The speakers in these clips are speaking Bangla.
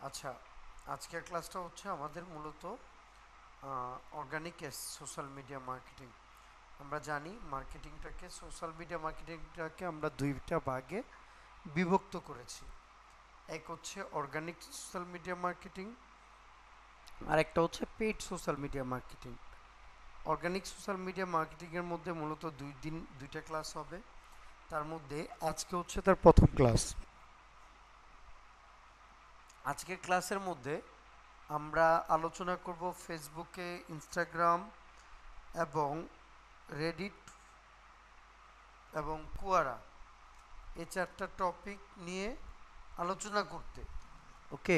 আচ্ছা, আজকের ক্লাসটা হচ্ছে আমাদের মূলত অর্গানিক সোশ্যাল মিডিয়া মার্কেটিং। আমরা জানি সোশ্যাল মিডিয়া মার্কেটিংটাকে আমরা দুইটা ভাগে বিভক্ত করেছি। এক হচ্ছে অর্গানিক সোশ্যাল মিডিয়া মার্কেটিং, আর একটা হচ্ছে paid social media marketing. Organic social media মার্কেটিংয়ের মধ্যে মূলত দুইটা ক্লাস হবে। তার মধ্যে আজকে হচ্ছে তার প্রথম ক্লাস। আজকের ক্লাসের মধ্যে আমরা আলোচনা করব ফেসবুকে, ইনস্টাগ্রাম এবং রেডিট এবং কুয়ারা, এই চারটা টপিক নিয়ে আলোচনা করতে। ওকে,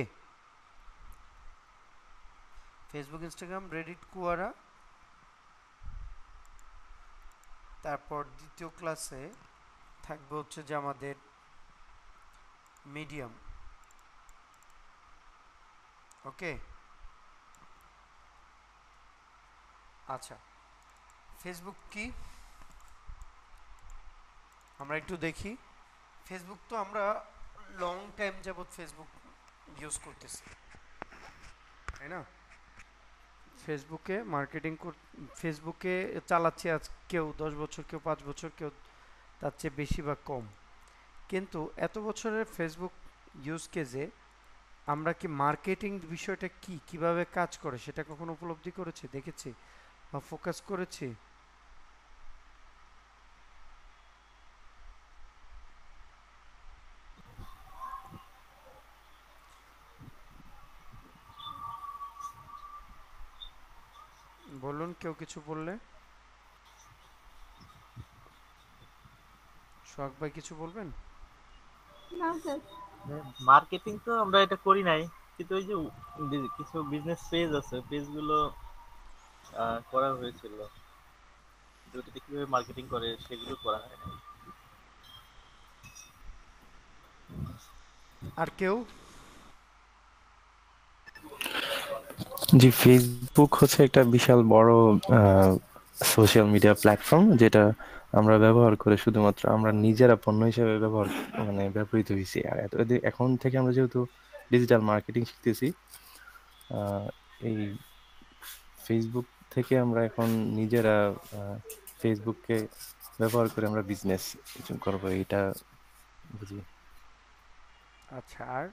ফেসবুক, ইনস্টাগ্রাম, রেডিট, কুয়ারা। তারপর দ্বিতীয় ক্লাসে থাকবে হচ্ছে যে আমাদের মিডিয়াম। ওকে, আচ্ছা, ফেসবুক কি আমরা একটু দেখি। ফেসবুক তো আমরা লং টাইম যাবৎ ফেসবুক ইউজ করতেছি, তাই না? ফেসবুকে ফেসবুকে চালাচ্ছে আজ কেউ 10 বছর, কেউ 5 বছর, কেউ তার চেয়ে বেশি বা কম। কিন্তু এত বছরের ফেসবুক ইউজ কেজে আমরা কি মার্কেটিং বিষয়টা কি কিভাবে কাজ করে সেটা কখনো উপলব্ধি করেছি, দেখেছি বা ফোকাস করেছি? বলুন, কেউ কিছু বললে। সোহাগ ভাই কিছু বলবেন? না স্যার। মার্কেটিং তো আমরা এটা করি নাই, কিন্তু ওই যে কিছু বিজনেস পেজ আছে, পেজ গুলো করা হয়েছিল, কিন্তু ওটাতে কিভাবে মার্কেটিং করে সেগুলো করা হয় নাই। আর কেউ? জি, ফেসবুক হচ্ছে একটা বিশাল বড় সোশ্যাল মিডিয়া প্ল্যাটফর্ম, যেটা আমরা ব্যবহার করে শুধুমাত্র আমরা নিজেরা পণ্য হিসেবে ব্যবহৃত হয়েছি। আর এখন থেকে আমরা যেহেতু ডিজিটাল মার্কেটিং শিখতেছি, আহ, এই ফেসবুক থেকে আমরা এখন নিজেরা ফেসবুককে ব্যবহার করে আমরা বিজনেস করবো, এটা বুঝি। আচ্ছা, আর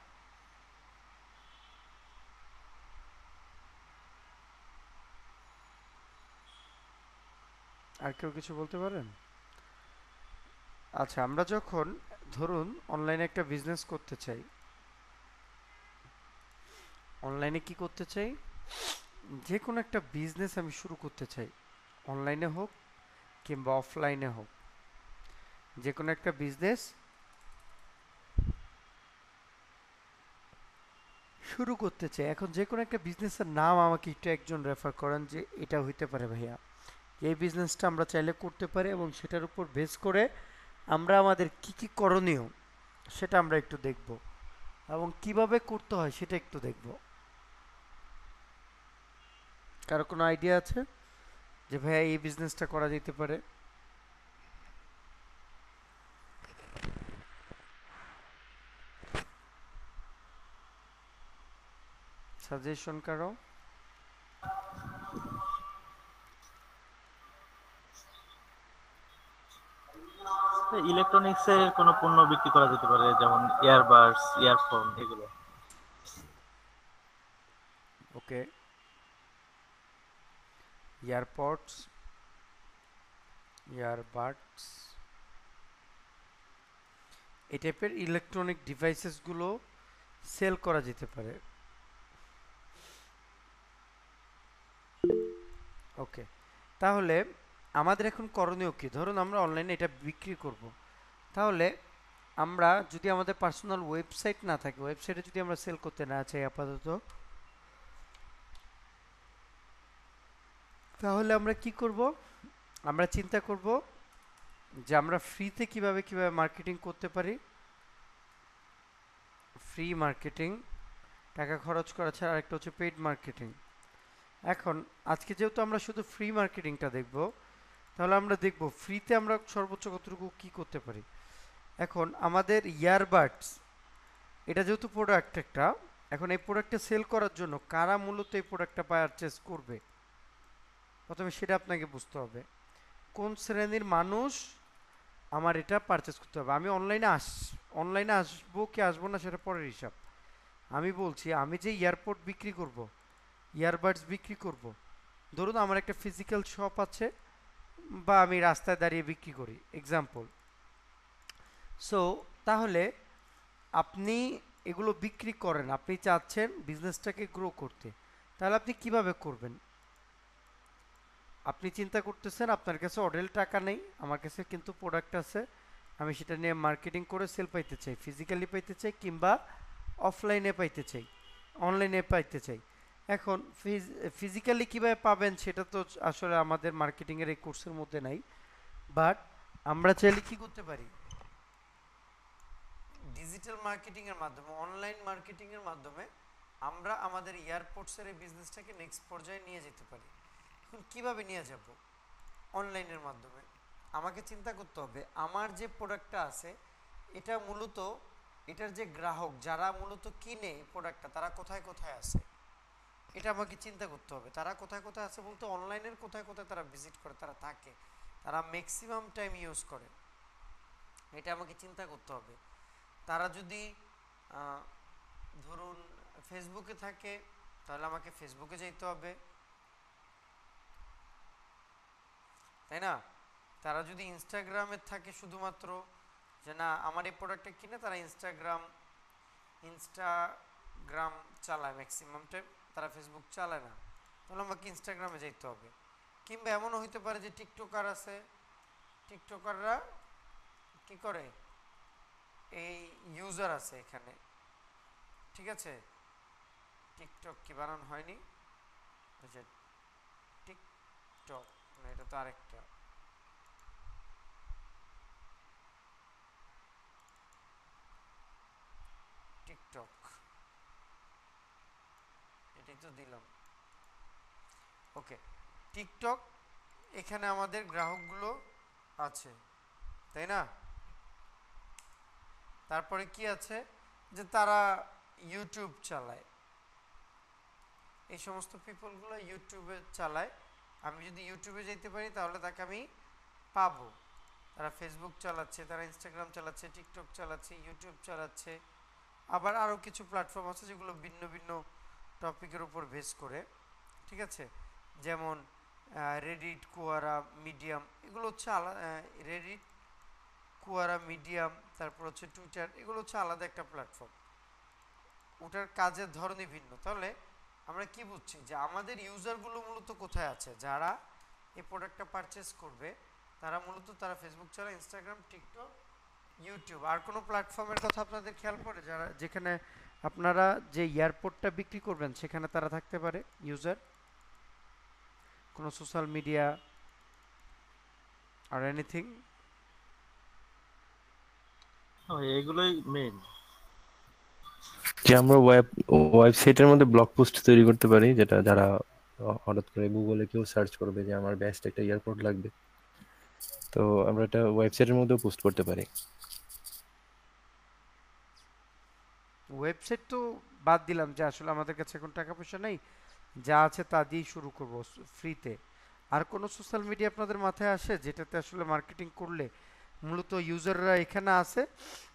আর কেউ কিছু বলতে পারেন? আচ্ছা, আমরা যখন ধরুন অনলাইনে একটা বিজনেস করতে চাই, অনলাইনে কি করতে চাই, যে কোনো একটা বিজনেস আমি শুরু করতে চাই, অনলাইনে হোক কিংবা অফলাইনে হোক, যে কোনো একটা বিজনেস শুরু করতে চাই। এখন যে কোনো একটা বিজনেসের নাম আমাকে একটু একজন রেফার করেন যে এটা হইতে পারে ভাইয়া, এই বিজনেসটা আমরা চাইলে করতে পারি এবং সেটার উপর বেস করে আমরা আমাদের কি কি করণীয় সেটা আমরা একটু দেখব এবং কিভাবে করতে হয় সেটা একটু দেখব। কারো কোনো আইডিয়া আছে যে ভাইয়া এই বিজনেসটা করা যেতে পারে? সাজেশন কারো? ইলেকট্রনিক্স এর কোনো পণ্য বিক্রি করা যেতে পারে, যেমন ইয়ারবাডস, ইয়ারফোন এগুলো। ওকে, ইয়ারপডস, ইয়ারবাডস, এই টাইপের ইলেকট্রনিক ডিভাইসেসগুলো সেল করা যেতে পারে। ওকে, তাহলে আমাদের এখন করণীয় কি? ধরুন আমরা অনলাইনে এটা বিক্রি করব, তাহলে আমরা যদি আমাদের পার্সোনাল ওয়েবসাইট না থাকে, ওয়েবসাইটে যদি আমরা সেল করতে না চাই আপাতত, তাহলে আমরা কি করব? আমরা চিন্তা করব যে আমরা ফ্রিতে কিভাবে কিভাবে মার্কেটিং করতে পারি। ফ্রি মার্কেটিং, টাকা খরচ করা ছাড়া আরেকটা হচ্ছে পেইড মার্কেটিং। এখন আজকে যেহেতু আমরা শুধু ফ্রি মার্কেটিংটা দেখব, তাহলে আমরা দেখব ফ্রিতে আমরা সর্বোচ্চ কতটুকু কি করতে পারি। এখন আমাদের ইয়ারবাডস, এটা যেহেতু প্রোডাক্ট একটা, এখন এই প্রোডাক্টটা সেল করার জন্য কারা মূলত এই প্রোডাক্টটা পারচেস করবে, প্রথমে সেটা আপনাকে বুঝতে হবে। কোন শ্রেণীর মানুষ আমার এটা পারচেস করতে হবে। আমি অনলাইনে আসবো কি আসবো না সেটা পরের হিসাব। আমি বলছি আমি যে এয়ারপোর্ট বিক্রি করব, ইয়ারবাডস বিক্রি করব, ধরুন আমার একটা ফিজিক্যাল শপ আছে বা আমি রাস্তায় দাঁড়িয়ে বিক্রি করি, এক্সাম্পল। সো তাহলে আপনি এগুলো বিক্রি করেন, আপনি চাচ্ছেন বিজনেসটাকে গ্রো করতে, তাহলে আপনি কিভাবে করবেন? আপনি চিন্তা করতেছেন আপনার কাছে অডেল টাকা নেই, আমার কাছে কিন্তু প্রোডাক্ট আছে, আমি সেটা নিয়ে মার্কেটিং করে সেল পাইতে চাই, ফিজিক্যালি পাইতে চাই কিংবা অফলাইনে পাইতে চাই, অনলাইনে পাইতে চাই। এখন ফিজিক্যালি কীভাবে পাবেন সেটা তো আসলে আমাদের মার্কেটিংয়ের এই কোর্সের মধ্যে নাই, বাট আমরা চাইলে কী করতে পারি, ডিজিটাল মার্কেটিংয়ের মাধ্যমে, অনলাইন মার্কেটিংয়ের মাধ্যমে আমরা আমাদের এয়ারপোর্টসের এই বিজনেসটাকে নেক্সট পর্যায়ে নিয়ে যেতে পারি। এখন কীভাবে নিয়ে যাব? অনলাইনের মাধ্যমে। আমাকে চিন্তা করতে হবে আমার যে প্রোডাক্টটা আছে এটা মূলত, এটার যে গ্রাহক যারা মূলত কিনে প্রোডাক্টটা তারা কোথায় কোথায় আছে, এটা আমাকে চিন্তা করতে হবে। তারা কোথায় কোথায় আছে বলতে অনলাইনের কোথায় কোথায় তারা ভিজিট করে, তারা থাকে, তারা ম্যাক্সিমাম টাইম ইউজ করে, এটা আমাকে চিন্তা করতে হবে। তারা যদি ধরুন ফেসবুকে থাকে তাহলে আমাকে ফেসবুকে যেতে হবে, তাই না? তারা যদি ইনস্টাগ্রামে থাকে শুধুমাত্র, যে না আমার এই প্রোডাক্টটা কিনে তারা ইনস্টাগ্রাম চালায় ম্যাক্সিমাম টাইম, তারা ফেসবুক চালায় না, তাহলে আমাকে ইনস্টাগ্রামে যেতে হবে। কিংবা এমনও হইতে পারে যে টিকটকার আছে, টিকটকাররা কি করে, এই ইউজার আছে এখানে, ঠিক আছে, টিকটক কি বানানো হয়নি, আচ্ছা টিকটক না, এটা তো আরেকটা, টিকটক, এটাই তো দিলাম, ওকে টিকটক। এখানে আমাদের গ্রাহকগুলো আছে, তাই না? তারপরে কি আছে, যে তারা ইউটিউব চালায়, এই সমস্ত পিপলগুলো ইউটিউবে চালায়। আমি যদি ইউটিউবে যেতে পারি তাহলে তাকে আমি পাবো। তারা ফেসবুক চালাচ্ছে, তারা ইনস্টাগ্রাম চালাচ্ছে, টিকটক চালাচ্ছে, ইউটিউব চালাচ্ছে, আবার আরও কিছু প্ল্যাটফর্ম আছে যেগুলো ভিন্ন ভিন্ন টপিকের উপর বেস করে, ঠিক আছে, যেমন রেডিট, কোয়ারা, মিডিয়াম, এগুলো হচ্ছে রেডিট, কোয়ারা, মিডিয়াম, তারপর হচ্ছে টুইটার, এগুলো হচ্ছে আলাদা একটা প্ল্যাটফর্ম, ওটার কাজের ধরনই ভিন্ন। তাহলে আমরা কি বুঝছি যে আমাদের ইউজারগুলো মূলত কোথায় আছে, যারা এই প্রোডাক্টটা পারচেস করবে তারা মূলত তারা ফেসবুক ছাড়া ইনস্টাগ্রাম, টিকটক, ইউটিউব, আর কোনো প্ল্যাটফর্মের কথা আপনাদের খেয়াল পড়ে যারা, যেখানে আপনারা যে এয়ারপোর্টটা বিক্রি করবেন সেখানে তারা থাকতে পারে ইউজার, কোনো সোশ্যাল মিডিয়া আর এনিথিং? এগুলোই মেইন। যে আমরা ওয়েবসাইটের মধ্যে ব্লগ পোস্ট তৈরি করতে পারি, যেটা যারা হঠাৎ করে গুগলে কেউ সার্চ করবে যে আমার বেস্ট একটা এয়ারপোর্ট লাগবে, তো আমরা এটা ওয়েবসাইটের মধ্যেও পোস্ট করতে পারি। ওয়েবসাইট তো বাদ দিলাম, যে আসলে আমাদের কাছে এখন টাকা পয়সা নেই, যা আছে তা দিয়েই শুরু করব ফ্রিতে। আর কোনো সোশ্যাল মিডিয়া আপনাদের মাথায় আসে যেটাতে আসলে মার্কেটিং করলে মূলত ইউজাররা এখানে আছে,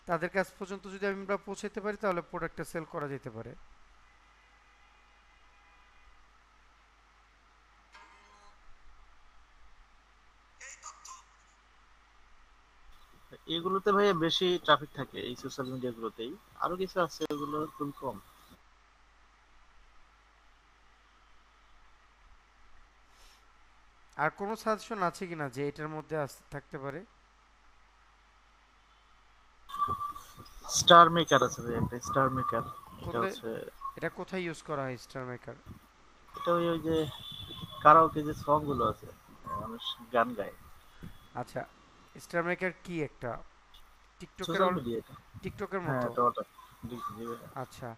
তাদের কাছ পর্যন্ত যদি আমরা পৌঁছাতে পারি তাহলে প্রোডাক্টটা সেল করা যেতে পারে? এগুলোতে ভাইয়া বেশি ট্রাফিক থাকে, এই সোশ্যাল মিডিয়া গুলোতেই। আরো কিছু আছে ওগুলো খুবই কম। আর কোনো সাজেশন আছে কিনা যে এটার মধ্যে থাকতে পারে? স্টার মেকার আছে ভাই, একটা স্টার মেকার। এটা কোথায়, হচ্ছে, এটা কোথায় ইউজ করা হয় স্টার মেকার? এটা ওই ওই যে কারাওকে যে সং গুলো আছে, মানুষ গান গায়। আচ্ছা, স্টার মেকার কি একটা টিকটকের সোশ্যাল মিডিয়া এটা। টিকটকের হ্যাঁ, মতো? এটা ওটা। জি, জি ভাইয়া। আচ্ছা,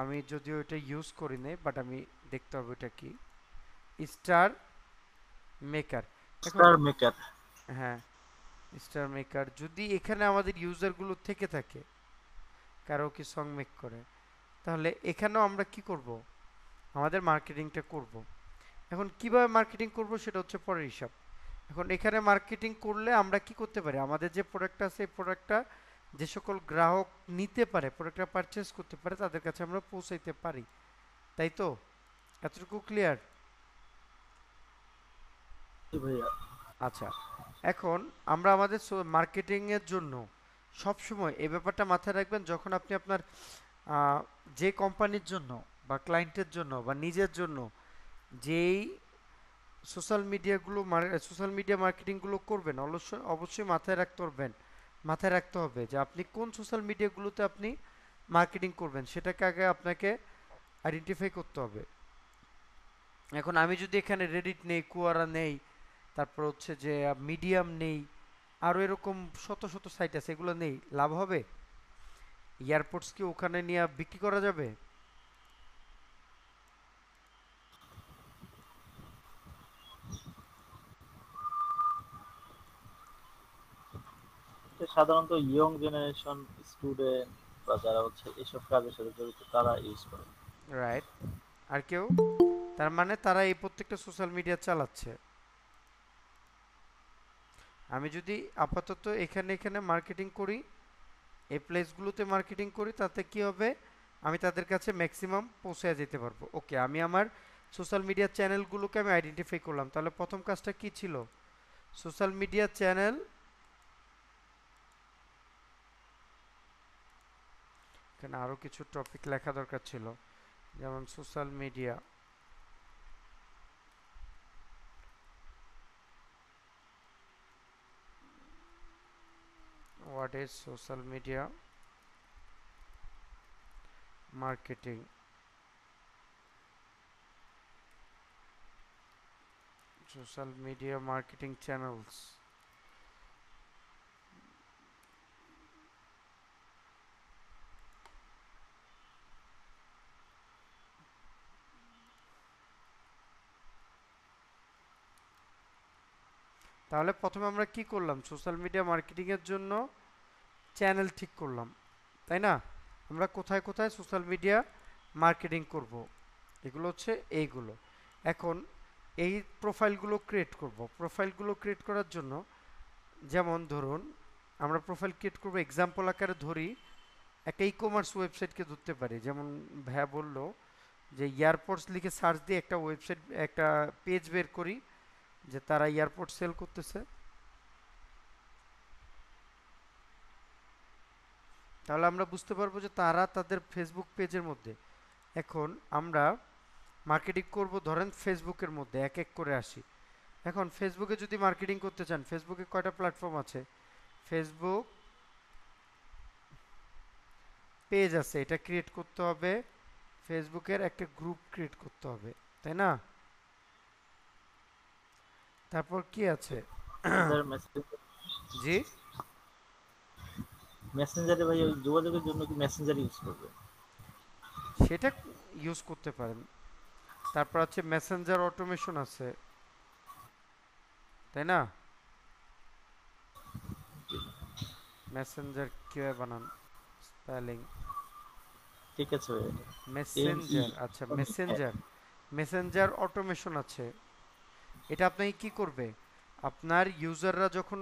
আমি যদিও এটা ইউজ করি নাই, বাট আমি দেখতে হবে এটা কি, স্টার মেকার। এখন স্টার মেকার। হ্যাঁ, স্টার মেকার, যদি এখানে আমাদের ইউজারগুলো থেকে থাকে কারো কি সং মেক করে, তাহলে এখানেও আমরা কি করব, আমাদের মার্কেটিংটা করব। এখন কিভাবে মার্কেটিং করব সেটা হচ্ছে পরের হিসাব। এখন এখানে মার্কেটিং করলে আমরা কি করতে পারি, আমাদের যে প্রোডাক্টটা আছে এই প্রোডাক্টটা যে সকল গ্রাহক নিতে পারে, প্রোডাক্টটা পারচেস করতে পারে, তাদের কাছে আমরা পৌঁছাইতে পারি, তাই তো? এতটুকু ক্লিয়ার? জি ভাইয়া। আচ্ছা, এখন আমরা আমাদের মার্কেটিংয়ের জন্য সবসময় এই ব্যাপারটা মাথায় রাখবেন, যখন আপনি আপনার আহ, যে কোম্পানির জন্য বা ক্লায়েন্টের জন্য বা নিজের জন্য যেই সোশ্যাল মিডিয়া মার্কেটিংগুলো করবেন, অবশ্যই অবশ্যই মাথায় রাখতে হবে যে আপনি কোন সোশ্যাল মিডিয়াগুলোতে আপনি মার্কেটিং করবেন, সেটাকে আগে আপনাকে আইডেন্টিফাই করতে হবে। এখন আমি যদি এখানে রেডিট নেই, কুয়ারা নেই, তারপর হচ্ছে যে মিডিয়াম নেই, আরও এরকম শত শত সাইট আছে, এগুলো নেই, লাভ হবে? এয়ারপোর্টস কি ওখানে নিয়ে বিক্রি করা যাবে? এটা সাধারণত ইয়ং জেনারেশন স্টুডেন্ট বা যারা হচ্ছে এসব কাজের সাথে জড়িত তারা ইউজ করে। রাইট। আর কেউ? তার মানে তারা এই প্রত্যেকটা সোশ্যাল মিডিয়া চালাচ্ছে। আমি যদি আপাতত এখানে এখানে মার্কেটিং করি, এই প্লেসগুলোতে মার্কেটিং করি, তাতে কি হবে, আমি তাদের কাছে ম্যাক্সিমাম পৌঁছে যেতে পারবো। ওকে, আমি আমার সোশ্যাল মিডিয়া চ্যানেলগুলোকে আমি আইডেন্টিফাই করলাম। তাহলে প্রথম কাজটা কি ছিল? সোশ্যাল মিডিয়া চ্যানেল, এখানে আরও কিছু টপিক লেখা দরকার ছিল, যেমন social media, what is social media marketing, social media marketing channels. তাহলে প্রথমে আমরা কি করলাম, সোশ্যাল মিডিয়া মার্কেটিং এর জন্য চ্যানেল ঠিক করলাম, তাই না? আমরা কোথায় কোথায় সোশ্যাল মিডিয়া মার্কেটিং করব, এগুলো হচ্ছে এইগুলো। এখন এই প্রোফাইলগুলো ক্রিয়েট করব। প্রোফাইলগুলো ক্রিয়েট করার জন্য, যেমন ধরুন আমরা প্রোফাইল ক্রিয়েট করব, এক্সাম্পল আকারে ধরি, একটা ই কমার্স ওয়েবসাইটকে ধরতে পারি। যেমন ভাইয়া বললো যে এয়ারপোর্টস লিখে সার্চ দিয়ে একটা ওয়েবসাইট, একটা পেজ বের করি যে তারা এয়ারপোর্ট সেল করতেছে। তাহলে আমরা বুঝতে পারবো যে তারা তাদের ফেসবুক পেজের মধ্যে, এখন আমরা মার্কেটিং করব ধরেন ফেসবুকের মধ্যে, এক এক করে আসি। এখন ফেসবুকে যদি মার্কেটিং করতে চান, ফেসবুকে কয়টা প্ল্যাটফর্ম আছে? ফেসবুক পেজ আছে, এটা ক্রিয়েট করতে হবে, ফেসবুকের একটা গ্রুপ ক্রিয়েট করতে হবে, তাই না? তারপর কি আছে? জি, মেসেঞ্জারে ভাই ওই যোগাযোগের জন্য কি মেসেঞ্জার ইউজ করবে? সেটা ইউজ করতে পারেন। তারপর আছে মেসেঞ্জার অটোমেশন আছে, তাই না? মেসেঞ্জার কিভাবে বানান, স্পেলিং? ঠিক আছে ভাই। এম ই মেসেঞ্জার, আচ্ছা মেসেঞ্জার অটোমেশন আছে। এটা আপনাকে কি করবে, আপনার ইউজাররা যখন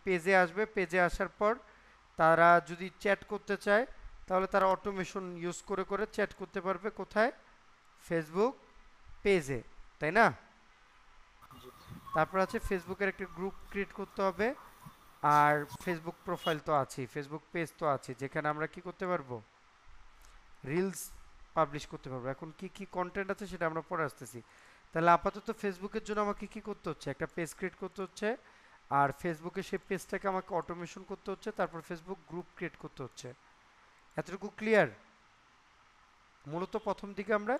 পেজে আসবে, পেজে আসার পর তারা যদি চ্যাট করতে চায়, তাহলে তারা অটোমেশন ইউজ করে করে চ্যাট করতে পারবে কোথায়? ফেসবুক পেজে, তাই না? তারপর আছে ফেসবুকের একটা গ্রুপ ক্রিয়েট করতে হবে, আর ফেসবুক প্রোফাইল তো আছেই, ফেসবুক পেজ তো আছে, যেখানে আমরা কি করতে পারবো, রিলস পাবলিশ করতে পারবো। এখন কি কি কন্টেন্ট আছে সেটা আমরা পরে আসতেছি। তাহলে আপাতত ফেসবুকের জন্য আমাকে কি করতে হচ্ছে, একটা পেজ ক্রিয়েট করতে হচ্ছে, আর ফেসবুকে সেই পেজটাকে আমাকে অটোমেশন করতে হচ্ছে, তারপর ফেসবুক গ্রুপ ক্রিয়েট করতে হচ্ছে। এতটুকু ক্লিয়ার? মূলত প্রথম দিকে আমরা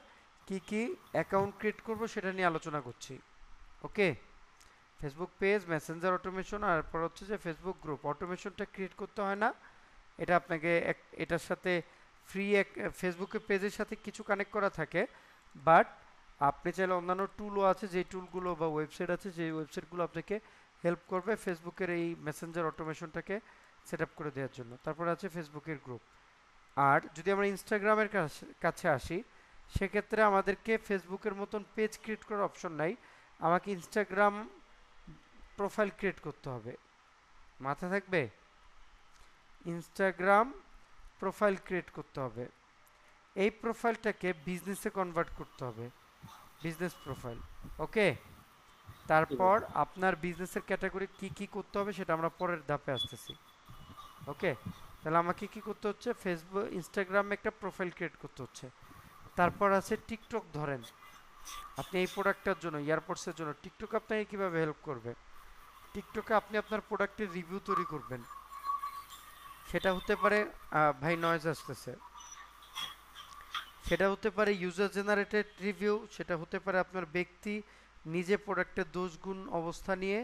কি কি অ্যাকাউন্ট ক্রিয়েট করব সেটা নিয়ে আলোচনা করছি। ওকে, ফেসবুক পেজ, মেসেঞ্জার অটোমেশন, আর পর হচ্ছে যে ফেসবুক গ্রুপ। অটোমেশনটা ক্রিয়েট করতে হয় না, এটা আপনাকে এটার সাথে ফ্রি এক ফেসবুকের পেজের সাথে কিছু কানেক্ট করা থাকে, বাট আপনি চাইলে অন্যান্য টুলও আছে, যেই টুলগুলো বা ওয়েবসাইট আছে, যেই ওয়েবসাইটগুলো আপনাকে হেল্প করবে ফেসবুকের এই মেসেঞ্জার অটোমেশনটাকে সেট আপ করে দেওয়ার জন্য। তারপরে আছে ফেসবুকের গ্রুপ। আর যদি আমরা ইনস্টাগ্রামের কাছে আসি, সেক্ষেত্রে আমাদেরকে ফেসবুকের মতন পেজ ক্রিয়েট করার অপশন নাই, আমাকে ইনস্টাগ্রাম প্রোফাইল ক্রিয়েট করতে হবে। মাথায় থাকবে, ইনস্টাগ্রাম প্রোফাইল ক্রিয়েট করতে হবে। এই প্রোফাইলটাকে বিজনেসে কনভার্ট করতে হবে, বিজনেস প্রোফাইল। ওকে, ঠিক তারপর আছে। আপনার বিজনেসের ক্যাটাগরি কি কি করতে হবে সেটা আমরা পরের ধাপে আসতেছি। ওকে, তাহলে আমাকে কি করতে হচ্ছে, ফেসবুক ইনস্টাগ্রামে একটা প্রোফাইল ক্রিয়েট করতে হচ্ছে। তারপর আছে টিকটক। ধরেন আপনি এই প্রোডাক্টটার জন্য, এয়ারপোর্টসের জন্য টিকটক আপনাকে কীভাবে হেল্প করবে, টিকটকে আপনি আপনার প্রোডাক্টের রিভিউ তৈরি করবেন। সেটা হতে পারে ভাই নয়েজ আসতেছে, সেটা হতে পারে ইউজার জেনারেটেড রিভিউ, সেটা হতে পারে আপনার ব্যক্তি নিজে প্রোডাক্টের দোষ গুণ অবস্থা নিয়ে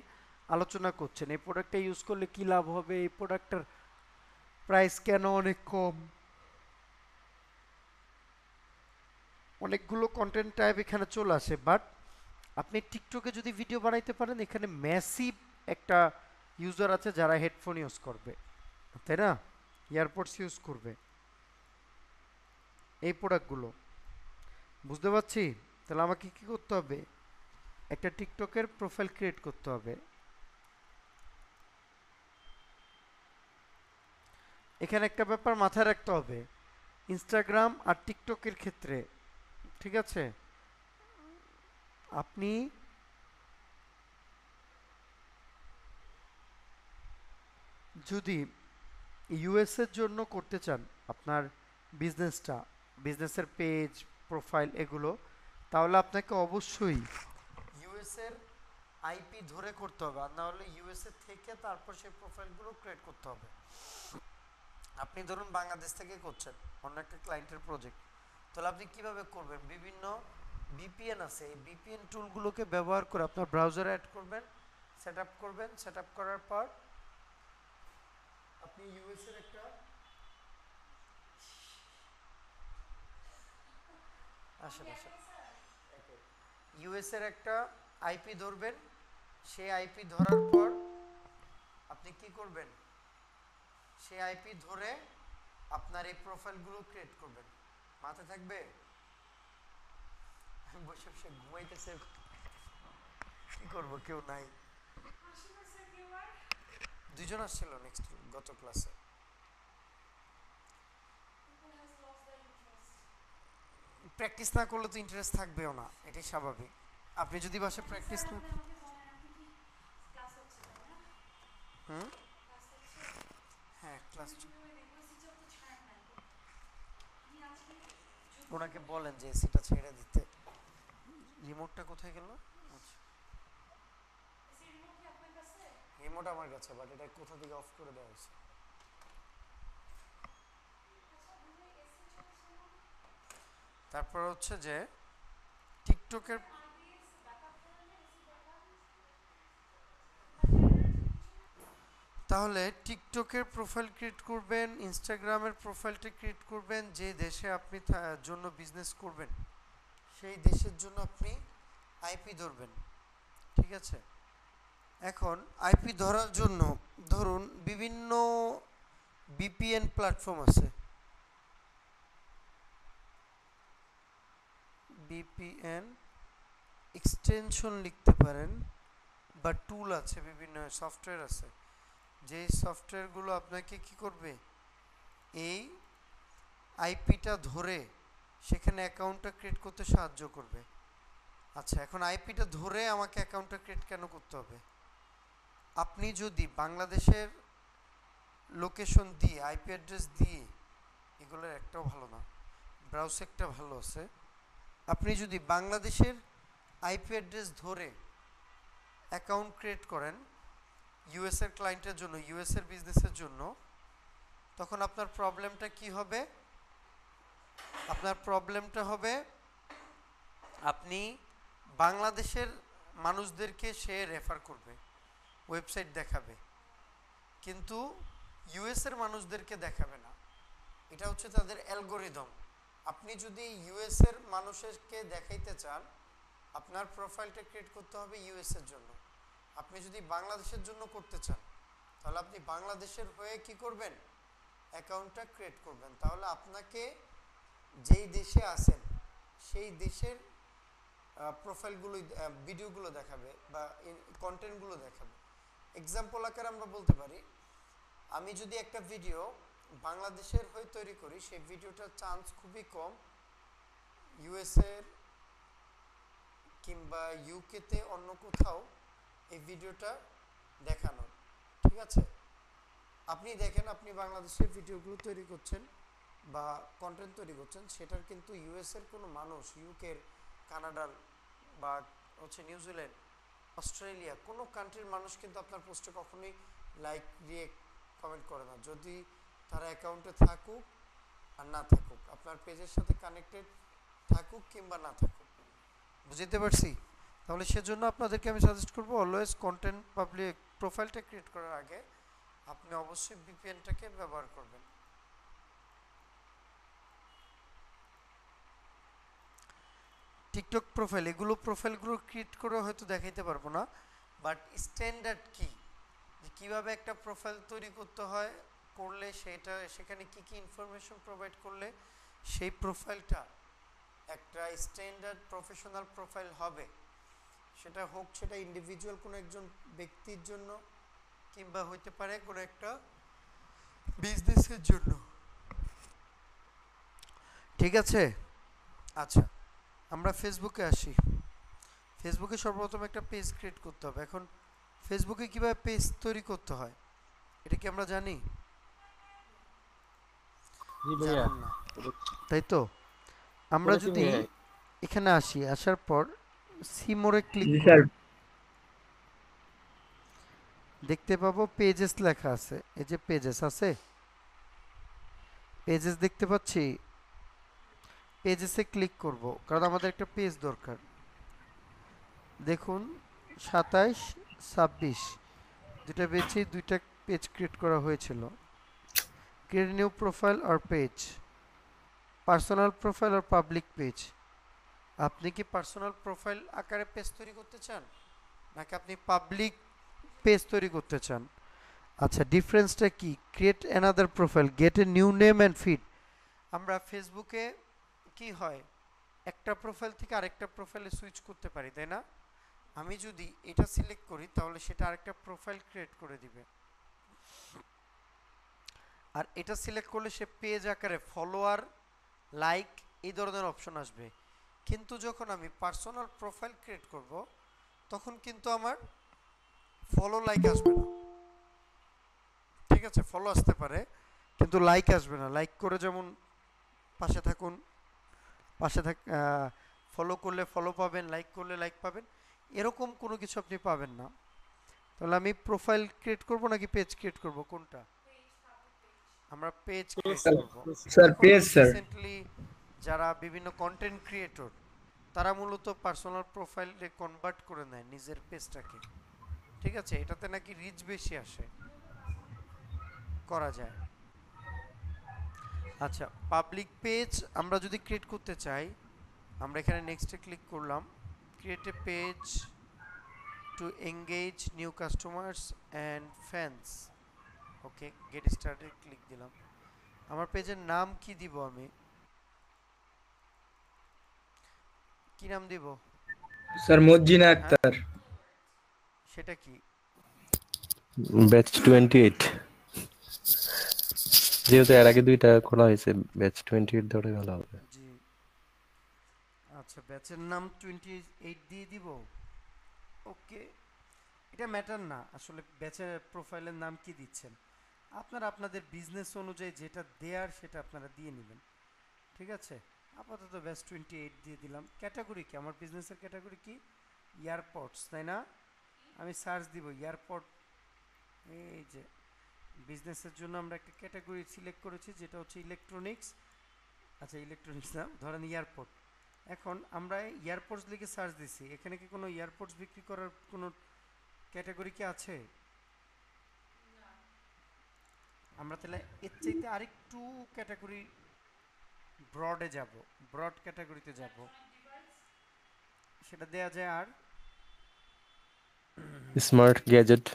আলোচনা করছেন, এই প্রোডাক্টটা ইউজ করলে কী লাভ হবে, এই প্রোডাক্টটার প্রাইস কেন অনেক কম। অনেকগুলো কন্টেন্ট টাইপ এখানে চলে আসে, বাট আপনি টিকটকে যদি ভিডিও বানাইতে পারেন, এখানে ম্যাসিভ একটা ইউজার আছে যারা হেডফোন ইউজ করবে, তাই না, ইয়ারপডস ইউজ করবে, এই প্রোডাক্টগুলো। বুঝতে পারছি? তাহলে আমাকে কি করতে হবে, একটা টিকটকের প্রোফাইল ক্রিয়েট করতে হবে। এখানে একটা ব্যাপার মাথায় রাখতে হবে, ইনস্টাগ্রাম আর টিকটকের ক্ষেত্রে, ঠিক আছে, আপনি যদি ইউএস এর জন্য করতে চান আপনার বিজনেসটা, বিজনেসের পেজ প্রোফাইল এগুলো, তাহলে আপনাকে অবশ্যই ইউএস এর আইপি ধরে করতে হবে, আর না হলে ইউএস এ থেকে তারপর সেই প্রোফাইলগুলো ক্রিয়েট করতে হবে। আপনি ধরুন বাংলাদেশ থেকে করছেন অন্য একটা ক্লায়েন্টের প্রজেক্ট, তাহলে আপনি কিভাবে করবেন, বিভিন্ন বিপিএন আছে, এই বিপিএন টুলগুলোকে ব্যবহার করে আপনার ব্রাউজারে অ্যাড করবেন, সেট আপ করবেন, সেট আপ করার পর আপনি ইউএস এর একটা আসেন আসেন ইউএস এর একটা আইপি ধরবেন, সেই আইপি ধরার পর আপনি কি করবেন, সেই আইপি ধরে আপনার এই প্রোফাইলগুলো ক্রিয়েট করবেন। মাথায় থাকবে? বসে বসে ঘুমাইতেছে, কি করব, কেউ নাই। দুজন আসছিল নেক্সট গত ক্লাসে। প্র্যাকটিস না করলে তো ইন্টারেস্ট থাকবেও না, এটাই স্বাভাবিক। আপনি যদি বাসায় প্র্যাকটিস না, হুম, হ্যাঁ ক্লাস, ওনাকে বলেন যে এসিটা ছেড়ে দিতে। রিমোটটা কোথায় গেল? আচ্ছা, রিমোট আমার কাছে, বাট এটা কোথা থেকে অফ করে দেওয়া হয়েছে। তারপর হচ্ছে যে টিকটকের, তাহলে টিকটকের প্রোফাইল ক্রিয়েট করবেন, ইনস্টাগ্রামের প্রোফাইলটা ক্রিয়েট করবেন, যে দেশে আপনি জন্য বিজনেস করবেন সেই দেশের জন্য আপনি আইপি ধরবেন, ঠিক আছে। এখন আইপি ধরার জন্য ধরুন বিভিন্ন বিপিএন প্ল্যাটফর্ম আছে, বিপিএন এক্সটেনশন লিখতে পারেন, বা টুল আছে, বিভিন্ন সফটওয়্যার আছে, যে সফটওয়্যারগুলো আপনাকে কি করবে, এই আইপিটা ধরে সেখানে অ্যাকাউন্টটা ক্রিয়েট করতে সাহায্য করবে। আচ্ছা, এখন আইপিটা ধরে আমাকে অ্যাকাউন্টটা ক্রিয়েট কেন করতে হবে, আপনি যদি বাংলাদেশের লোকেশন দিয়ে, আইপি অ্যাড্রেস দিয়ে, এগুলোর একটাও ভালো না, ব্রাউজ একটা ভালো আছে, আপনি যদি বাংলাদেশের আইপি অ্যাড্রেস ধরে অ্যাকাউন্ট ক্রিয়েট করেন ইউএস এর ক্লায়েন্টের জন্য, ইউএস এর বিজনেসের জন্য, তখন আপনার প্রবলেমটা কি হবে, আপনার প্রবলেমটা হবে আপনি বাংলাদেশের মানুষদেরকে সে রেফার করবে, ওয়েবসাইট দেখাবে, কিন্তু ইউএস এর মানুষদেরকে দেখাবে না। এটা হচ্ছে তাদের অ্যালগোরিদম। আপনি যদি ইউএস এর মানুষকে দেখাইতে চান, আপনার প্রোফাইলটা ক্রিয়েট করতে হবে ইউএস এর জন্য। আপনি যদি বাংলাদেশের জন্য করতে চান, তাহলে আপনি বাংলাদেশের হয়ে কি করবেন, অ্যাকাউন্টটা ক্রিয়েট করবেন, তাহলে আপনাকে যেই দেশে আছেন সেই দেশের প্রোফাইলগুলো, ভিডিওগুলো দেখাবে বা কন্টেন্টগুলো দেখাবে। এক্সাম্পল আকারে আমরা বলতে পারি, আমি যদি একটা ভিডিও বাংলাদেশের হয়ে তৈরি করি, সেই ভিডিওটার চান্স খুবই কম ইউএসএর কিংবা ইউকেতে অন্য কোথাও এই ভিডিওটা দেখানো। ঠিক আছে, আপনি দেখেন আপনি বাংলাদেশের ভিডিওগুলো তৈরি করছেন বা কন্টেন্ট তৈরি করছেন, সেটার কিন্তু ইউএসএর কোনো মানুষ, ইউকের, কানাডার বা হচ্ছে নিউজিল্যান্ড, অস্ট্রেলিয়া কোনো কান্ট্রির মানুষ কিন্তু আপনার পোস্টে কখনোই লাইক, রিয়েক্ট, কমেন্ট করে না, যদি তারা অ্যাকাউন্টে থাকুক আর না থাকুক, আপনার পেজের সাথে কানেক্টেড থাকুক কিংবা না থাকুক। বুঝতে পারছি? তাহলে সেজন্য আপনাদেরকে আমি সাজেস্ট করবো অলওয়েজ কন্টেন্ট পাবলিক প্রোফাইলটা ক্রিয়েট করার আগে আপনি অবশ্যই ভিপিএনটাকে ব্যবহার করবেন। টিকটক প্রোফাইল, এগুলো প্রোফাইলগুলো ক্রিয়েট করে হয়তো দেখাইতে পারবো না, বাট স্ট্যান্ডার্ড কি, যে কীভাবে একটা প্রোফাইল তৈরি করতে হয়, করলে সেখানে কি কি ইনফরমেশন প্রোভাইড করলে সেই প্রোফাইলটা একটা স্ট্যান্ডার্ড প্রফেশনাল প্রোফাইল হবে, সেটা হোক সেটা ইন্ডিভিজুয়াল কোনো একজন ব্যক্তির জন্য কিংবা হইতে পারে কোনো একটা বিজনেসের জন্য। ঠিক আছে, আচ্ছা আমরা ফেসবুকে আসি। ফেসবুকে সর্বপ্রথম একটা পেজ ক্রিয়েট করতে হবে। এখন ফেসবুকে কিভাবে পেজ তৈরি করতে হয় এটা কি আমরা জানি? জি ভাইয়া, জানেন না, তাই তো? আমরা করেছি যদি ভাইয়া। এখানে আসি, আসার পর সিমোরে ক্লিক জি করি, স্যার। দেখতে পাবো পেজেস লেখা আছে। এই যে পেজেস আছে, পেজেস দেখতে পাচ্ছি, পেজেসে ক্লিক করব কারণ আমাদের একটা পেজ দরকার। দেখুন 27, 26 দুইটা পেজে দুইটা পেজ ক্রিয়েট করা হয়েছিল। ক্রিয়েট নিউ প্রোফাইল আর পেজ, পার্সোনাল প্রোফাইল আর পাবলিক পেজ। আপনি কি পার্সোনাল প্রোফাইল আকারে পেজ তৈরি করতে চান নাকি আপনি পাবলিক পেজ তৈরি করতে চান? আচ্ছা, ডিফারেন্সটা কি? Create another profile, gate a new name and feed. আমরা ফেসবুকে কি হয়, একটা প্রোফাইল থেকে আরেকটা প্রোফাইলে সুইচ করতে পারি, তাই না? আমি যদি এটা সিলেক্ট করি তাহলে সেটা আরেকটা প্রোফাইল ক্রিয়েট করে দিবে, আর এটা সিলেক্ট করলে সে পেজ আকারে ফলোয়ার, লাইক এই ধরনের অপশন আসবে। কিন্তু যখন আমি পার্সোনাল প্রোফাইল ক্রিয়েট করব তখন কিন্তু আমার ফলো, লাইক আসবে না। ঠিক আছে, ফলো আসতে পারে কিন্তু লাইক আসবে না। লাইক করে যেমন পাশে থাকুন, পাশে থাক, ফলো করলে ফলো পাবেন, লাইক করলে লাইক পাবেন, এরকম কোনো কিছু আপনি পাবেন না। তাহলে আমি প্রোফাইল ক্রিয়েট করব নাকি পেজ ক্রিয়েট করব, কোনটা? আমরা পেজ ক্রিয়েট করব। স্যার এখন পেজ স্যার। রিসেন্টলি যারা বিভিন্ন কন্টেন্ট ক্রিয়েটর, তারা মূলত পার্সোনাল প্রোফাইলে কনভার্ট করে নেয় নিজের পেজটাকে। ঠিক আছে, এটাতে নাকি রিচ বেশি আসে, করা যায়। আচ্ছা, পাবলিক পেজ আমরা যদি ক্রিয়েট করতে চাই, আমরা এখানে নেক্সটে ক্লিক করলাম, create a page to engage new customers and fans. Okay, get started click দিলাম। আমার পেজের নাম কি দিব, আমি কি নাম দিব? স্যার মজ্জিনা হ্যাঁ, আক্তার। সেটা কি? ব্যাচ 28, যেহেতু এর আগে দুইটা খোলা হয়েছে, ব্যাচ 28 ধরে ভালো হবে। জি, আচ্ছা ব্যাচের নাম 28 দিয়ে দিব। ওকে, এটা ম্যাটার না আসলে ব্যাচের প্রোফাইলের নাম কি দিচ্ছেন, আপনারা আপনাদের বিজনেস অনুযায়ী যেটা দেয়ার সেটা আপনারা দিয়ে নেবেন। ঠিক আছে, আপাতত ব্যাচ 28 দিয়ে দিলাম। ক্যাটাগরি কি, আমার বিজনেসের ক্যাটাগরি কি? এয়ারপডস, তাই না? আমি সার্চ দিব এয়ারপড। এই যে বিজনেসের জন্য আমরা একটা ক্যাটাগরি সিলেক্ট করেছি যেটা হচ্ছে ইলেকট্রনিক্স। আচ্ছা, ইলেকট্রনিক্স না, ধরেন এয়ারপড। এখন আমরা এয়ারপডস লিখে সার্চ দিছি, এখানে কি কোনো এয়ারপডস বিক্রি করার কোনো ক্যাটাগরি কি আছে? আমরা তাহলে এর চাইতে আরেকটু ক্যাটাগরি ব্রডে যাব, ব্রড ক্যাটাগরিতে যাব, সেটা দেয়া যায়। আর স্মার্ট গ্যাজেট।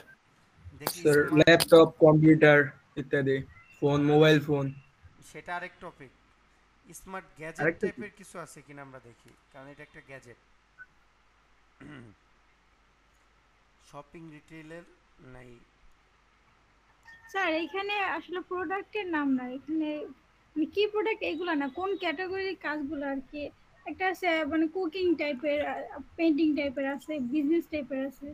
দেখি স্যার স্মার্ট, ল্যাপটপ, কম্পিউটার ইত্যাদি। Phone, mobile phone. সেটা আরেক টপিক। স্মার্ট গ্যাজেট আরেকটা কি? টাইপের কিছু আছে কিনা আমরা দেখি, কারণ এটা একটা গ্যাজেট। শপিং রিটেইলের নাই। স্যার এখানে আসলে প্রোডাক্টের নাম না, এখানে মানে কি প্রোডাক্ট এগুলো না, কোন ক্যাটাগরির কাজগুলো আর কি। একটা আছে মানে কুকিং টাইপের, পেন্টিং টাইপের আছে, বিজনেস টাইপের আছে,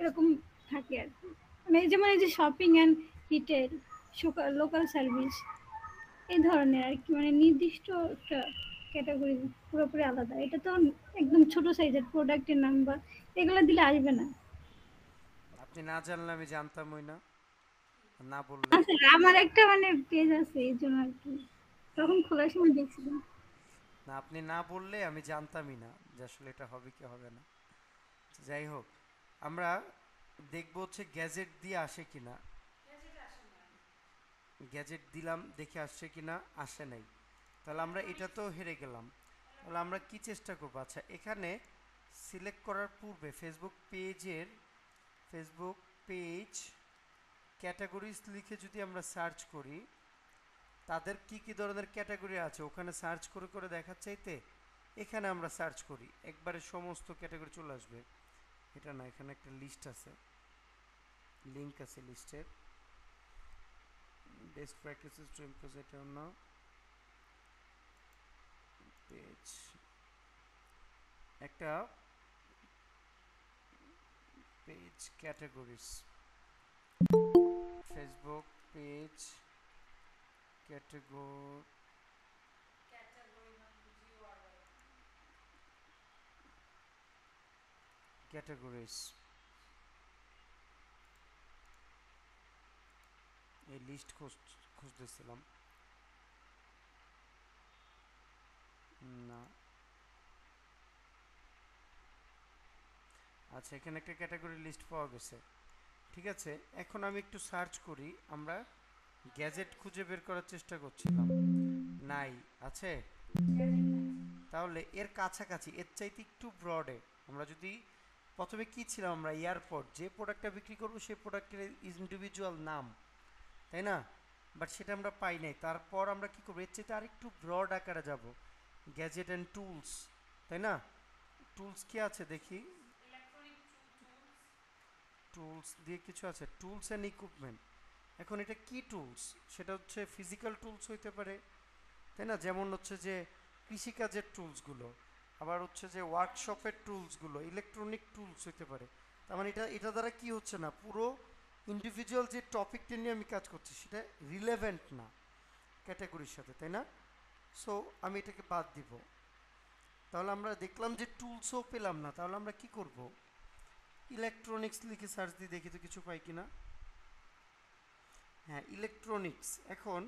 এরকম থাকে আর কি। মানে এই যেমন এই যে shopping and retail, local service, এই ধরনের আর কি, মানে নির্দিষ্ট একটা ক্যাটাগরি, পুরোপুরি আলাদা। এটা তো একদম ছোট সাইজের প্রোডাক্টের নাম বা এগুলো দিলে আসবে না। আপনি না জানলে আমি জানতামই না, না বললে। আচ্ছা, আমার একটা মানে পেজ আছে এই জন্য আর কি, তখন খোলার সময় দেখছিলাম। না, আপনি না বললে আমি জানতামই না যে আসলে এটা হবে কি হবে না। যাই হোক, আমরা দেখবো হচ্ছে গ্যাজেট দিয়ে আসে কিনা। গ্যাজেট দিলাম, দেখে আসছে কিনা, আসে নাই। তাহলে আমরা এটা তো হেরে গেলাম। তাহলে আমরা কি চেষ্টা করবো? আচ্ছা, এখানে সিলেক্ট করার পূর্বে ফেসবুক পেজ ক্যাটাগরিজ লিখে যদি আমরা সার্চ করি, তাদের কি কি ধরনের ক্যাটাগরি আছে ওখানে সার্চ করে করে দেখার চাইতে এখানে আমরা সার্চ করি, একবারে সমস্ত ক্যাটাগরি চলে আসবে। এটা না, এখানে একটা লিস্ট আছে, লিংক আছে লিস্টের। বেস্ট প্র্যাকটিসেস টু ইমপ্রুভ, এটাও না। পেজ একটা page categories, Facebook page categories, এই লিস্ট খুঁজতেছিলাম, না। আচ্ছা, এখানে একটা ক্যাটাগরি লিস্ট পাওয়া গেছে। ঠিক আছে, এখন আমি একটু সার্চ করি। আমরা গ্যাজেট খুঁজে বের করার চেষ্টা করছিলাম, নাই। আছে? তাহলে এর কাছাকাছি, এর চাইতে একটু ব্রডে আমরা যদি প্রথমে কি ছিলাম, আমরা এয়ারপোর্ট, যে প্রোডাক্টটা বিক্রি করবো সেই প্রোডাক্টের ইন্ডিভিজুয়াল নাম, তাই না? বাট সেটা আমরা পাই নাই। তারপর আমরা কি করবো, এর চাইতে আরেকটু ব্রড আকারে যাব, গ্যাজেট অ্যান্ড টুলস, তাই না? টুলস কি আছে দেখি, টুলস দিয়ে কিছু আছে, টুলস অ্যান্ড ইকুইপমেন্ট। এখন এটা কি টুলস? সেটা হচ্ছে ফিজিক্যাল টুলস হইতে পারে, তাই না? যেমন হচ্ছে যে কৃষিকাজের টুলসগুলো, আবার হচ্ছে যে ওয়ার্কশপের টুলসগুলো, ইলেকট্রনিক টুলস হইতে পারে। তার মানে এটা দ্বারা কি হচ্ছে না, পুরো ইন্ডিভিজুয়াল যে টপিকটা নিয়ে আমি কাজ করছি সেটা রিলেভেন্ট না ক্যাটাগরির সাথে, তাই না? সো আমি এটাকে বাদ দিব। তাহলে আমরা দেখলাম যে টুলসও পেলাম না, তাহলে আমরা কি করব? ইলেকট্রনিক্স লিখে সার্চ দিয়ে দেখি তো কিছু পাই কিনা। হ্যাঁ, ইলেকট্রনিক্স। এখন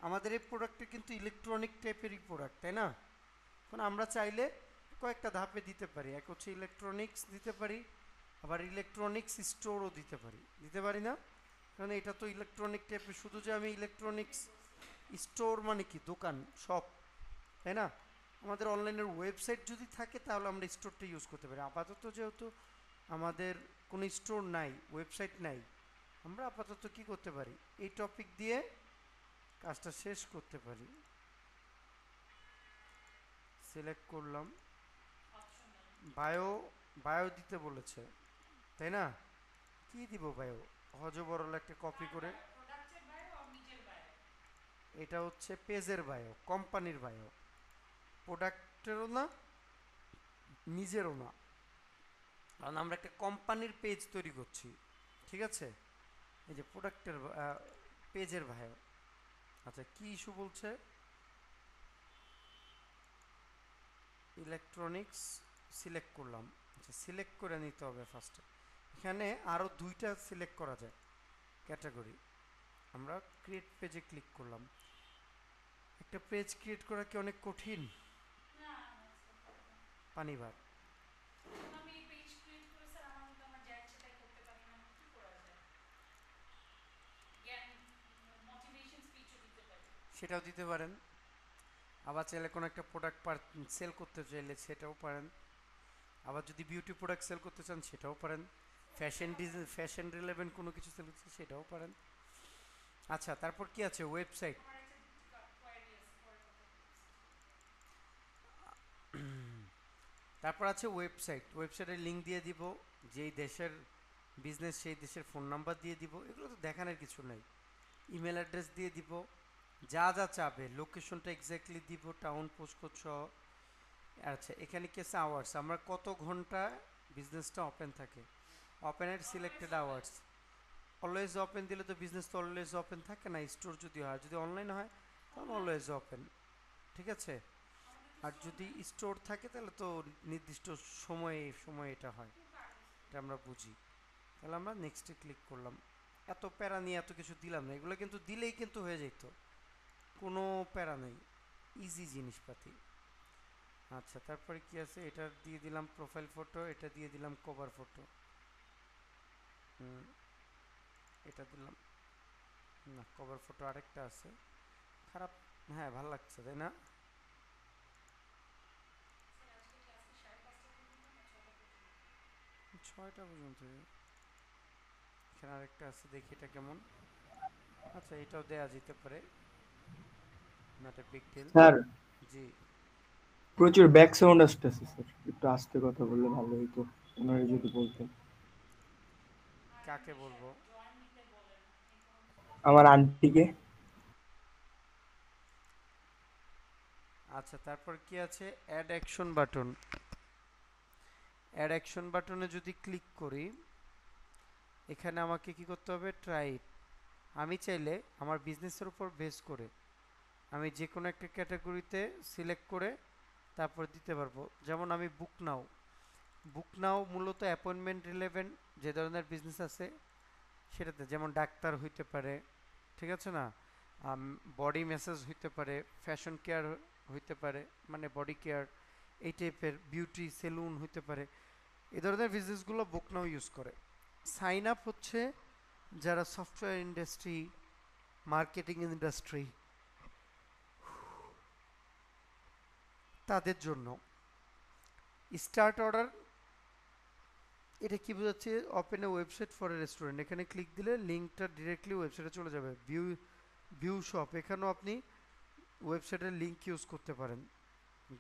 আমাদের এই প্রোডাক্টটা কিন্তু ইলেকট্রনিক টাইপেরই প্রোডাক্ট, তাই না? এখন আমরা চাইলে কয়েকটা ধাপে দিতে পারি। এক হচ্ছে ইলেকট্রনিক্স দিতে পারি, আবার ইলেকট্রনিক্স স্টোরও দিতে পারি না? কারণ এটা তো ইলেকট্রনিক টাইপের। শুধু যে আমি ইলেকট্রনিক্স স্টোর মানে কি, দোকান, শপ, তাই না? আমাদের অনলাইনের ওয়েবসাইট যদি থাকে তাহলে আমরা স্টোরটা ইউজ করতে পারি। আপাতত যেহেতু আমাদের কোনো স্টোর নাই, ওয়েবসাইট নাই, আমরা আপাতত কি করতে পারি, এই টপিক দিয়ে কাজটা শেষ করতে পারি। সিলেক্ট করলাম, বায়ো, বায়ো দিতে বলেছে, তাই না? কি দিব বায়ো? হজবরল একটা কপি করে, এটা হচ্ছে পেজের বায়ো, কোম্পানির বায়ো, প্রোডাক্টেরও না, নিজেরও না, কারণ আমরা একটা কোম্পানির পেজ তৈরি করছি। ঠিক আছে, এই যে প্রোডাক্টের পেজের বায়ো। আচ্ছা, কি ইস্যু বলছে? ইলেকট্রনিক্স সিলেক্ট করলাম। আচ্ছা, সিলেক্ট করে নিতে হবে ফার্স্টে। এখানে আরও দুইটা সিলেক্ট করা যায় ক্যাটাগরি। আমরা ক্রিয়েট পেজে ক্লিক করলাম। একটা পেজ ক্রিয়েট করা কি অনেক কঠিন? পানিবার। সেটাও দিতে পারেন। আবার চাইলে কোনো একটা প্রোডাক্ট সেল করতে চাইলে সেটাও পারেন। আবার যদি বিউটি প্রোডাক্ট সেল করতে চান সেটাও পারেন। ফ্যাশন রিলেভেন্ট কোনো কিছু সেল করতে সেটাও পারেন। আচ্ছা, তারপর কি আছে? ওয়েবসাইট। তারপর আছে ওয়েবসাইট। ওয়েবসাইটের লিঙ্ক দিয়ে দিব, যেই দেশের বিজনেস সেই দেশের ফোন নাম্বার দিয়ে দিব, এগুলো তো দেখানোর কিছু নাই। ইমেল অ্যাড্রেস দিয়ে দিব, যা যা চাবে, লোকেশনটা এক্স্যাক্টলি দিব, টাউন পোস্টকোড সহ। আচ্ছা, এখানে কি আছে? আওয়ার্স, আমরা কত ঘন্টা বিজনেসটা ওপেন থাকে, ওপেনের সিলেক্টেড আওয়ার্স। অলওয়েজ ওপেন দিলে তো বিজনেস তো অলওয়েজ ওপেন থাকে না, স্টোর যদি হয়, যদি অনলাইন হয় তাহলে অলওয়েজ ওপেন, ঠিক আছে। আর যদি স্টোর থাকে তাহলে তো নির্দিষ্ট সময়ে সময়ে এটা হয়, এটা আমরা বুঝি। তাহলে আমরা নেক্সটে ক্লিক করলাম। এত প্যারা নিয়ে এত কিছু দিলাম না, এগুলো কিন্তু দিলেই কিন্তু হয়ে যেত, কোনো প্যারা নেই, ইজি জিনিসপাতি। আচ্ছা, তারপরে কি আছে? এটা দিয়ে দিলাম প্রোফাইল ফটো, এটা দিয়ে দিলাম কভার ফটো, এটা দিলাম না, কভার ফটো আরেকটা আছে, খারাপ, হ্যাঁ ভালো লাগছে তাই না? ছয়টা পর্যন্ত, এখানে আরেকটা আছে, দেখি এটা কেমন। আচ্ছা, এটাও দেয়া যেতে পারে, not a big deal. Sir ji, প্রচুর ব্যাক সাউন্ড আসতেছে স্যার, একটু আস্তে কথা বললে ভালো হতো, ওনারা যদি বলতেন। কাকে বলবো? আমার আন্টিকে। আচ্ছা, তারপর কি আছে? Add action button. Add action বাটনে যদি ক্লিক করি, এখানে আমাকে কি করতে হবে? ট্রাই। আমি চাইলে আমার বিজনেসের উপর বেস করে আমি যে কোনো একটা ক্যাটাগরিতে সিলেক্ট করে তারপর দিতে পারবো। যেমন আমি বুক নাও, বুক নাও মূলত অ্যাপয়েন্টমেন্ট রিলেভেন্ট যে ধরনের বিজনেস আছে সেটাতে, যেমন ডাক্তার হইতে পারে, ঠিক আছে না, বডি ম্যাসাজ হইতে পারে, ফ্যাশন কেয়ার হইতে পারে, মানে বডি কেয়ার, এই টাইপের বিউটি সেলুন হইতে পারে, এই ধরনের বিজনেসগুলো বুক নাও ইউজ করে। সাইন আপ হচ্ছে যারা সফটওয়্যার ইন্ডাস্ট্রি, মার্কেটিং ইন্ডাস্ট্রি, তাদের জন্য। স্টার্ট অর্ডার, এটা কি বোঝাচ্ছে? Open A website for a restaurant, এখানে ক্লিক দিলে লিঙ্কটা ডিরেক্টলি ওয়েবসাইটে চলে যাবে। ভিউ শপ, এখানেও আপনি ওয়েবসাইটের লিঙ্ক ইউজ করতে পারেন।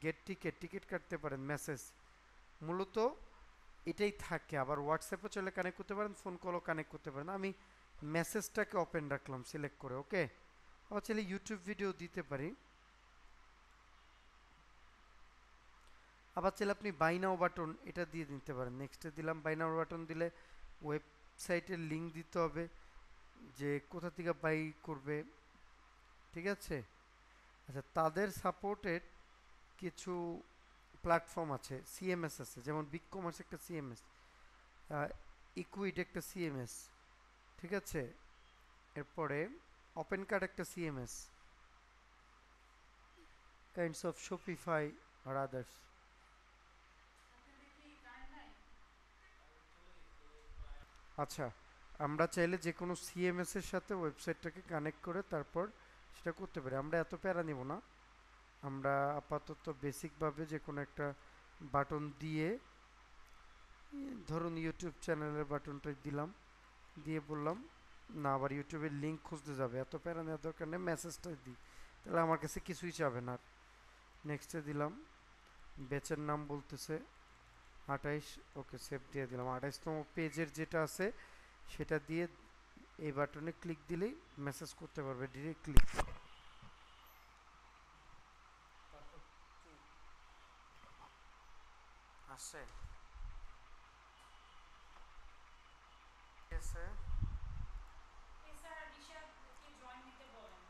গেট টিকিট, টিকিট কাটতে পারেন, মেসেজ, মূলত এটাই থাকে। আবার হোয়াটসঅ্যাপে চলে কানেক্ট করতে পারেন, ফোন কলও কানেক্ট করতে পারেন। আমি মেসেজটাকে ওপেন রাখলাম সিলেক্ট করে, ওকে। আবার চাইলে ইউটিউব ভিডিও দিতে পারি। আবার চাইলে আপনি বাই নাও বাটন এটা দিয়ে দিতে পারেন। নেক্সটে দিলাম, বাই নাও বাটন দিলে ওয়েবসাইটের লিঙ্ক দিতে হবে যে কোথা থেকে বাই করবে, ঠিক আছে। আচ্ছা, তাদের সাপোর্টেড কিছু প্ল্যাটফর্ম আছে, সিএমএস আছে, যেমন বিগ কমার্স একটা সিএমএস, ইকুইড একটা সিএমএস, ঠিক আছে। এরপরে ওপেন কার্ড একটা সিএমএস, কাইন্ডস অফ শপিফাই আর আদার্স। আচ্ছা, আমরা চাইলে যে কোনো সিএমএস এর সাথে ওয়েবসাইটটাকে কানেক্ট করে তারপর সেটা করতে পারি। আমরা এত প্যারা নিব না, আমরা আপাতত বেসিকভাবে যে কোনো একটা বাটন দিয়ে, ধরুন ইউটিউব চ্যানেলের বাটনটা দিলাম, দিয়ে বললাম না, আবার ইউটিউবের লিঙ্ক খুঁজতে যাবে, এত প্যারা নেওয়ার দরকার নেই, মেসেজটা দিই, তাহলে আমার কাছে কিছুই চাবে না। নেক্সটে দিলাম, ব্যাচের নাম বলতেছে 28, ওকে সেভ দিয়ে দিলাম। 28তম পেজের যেটা আছে সেটা দিয়ে এই বাটনে ক্লিক দিলেই মেসেজ করতে পারবে ডিরেক্টলি। আসছে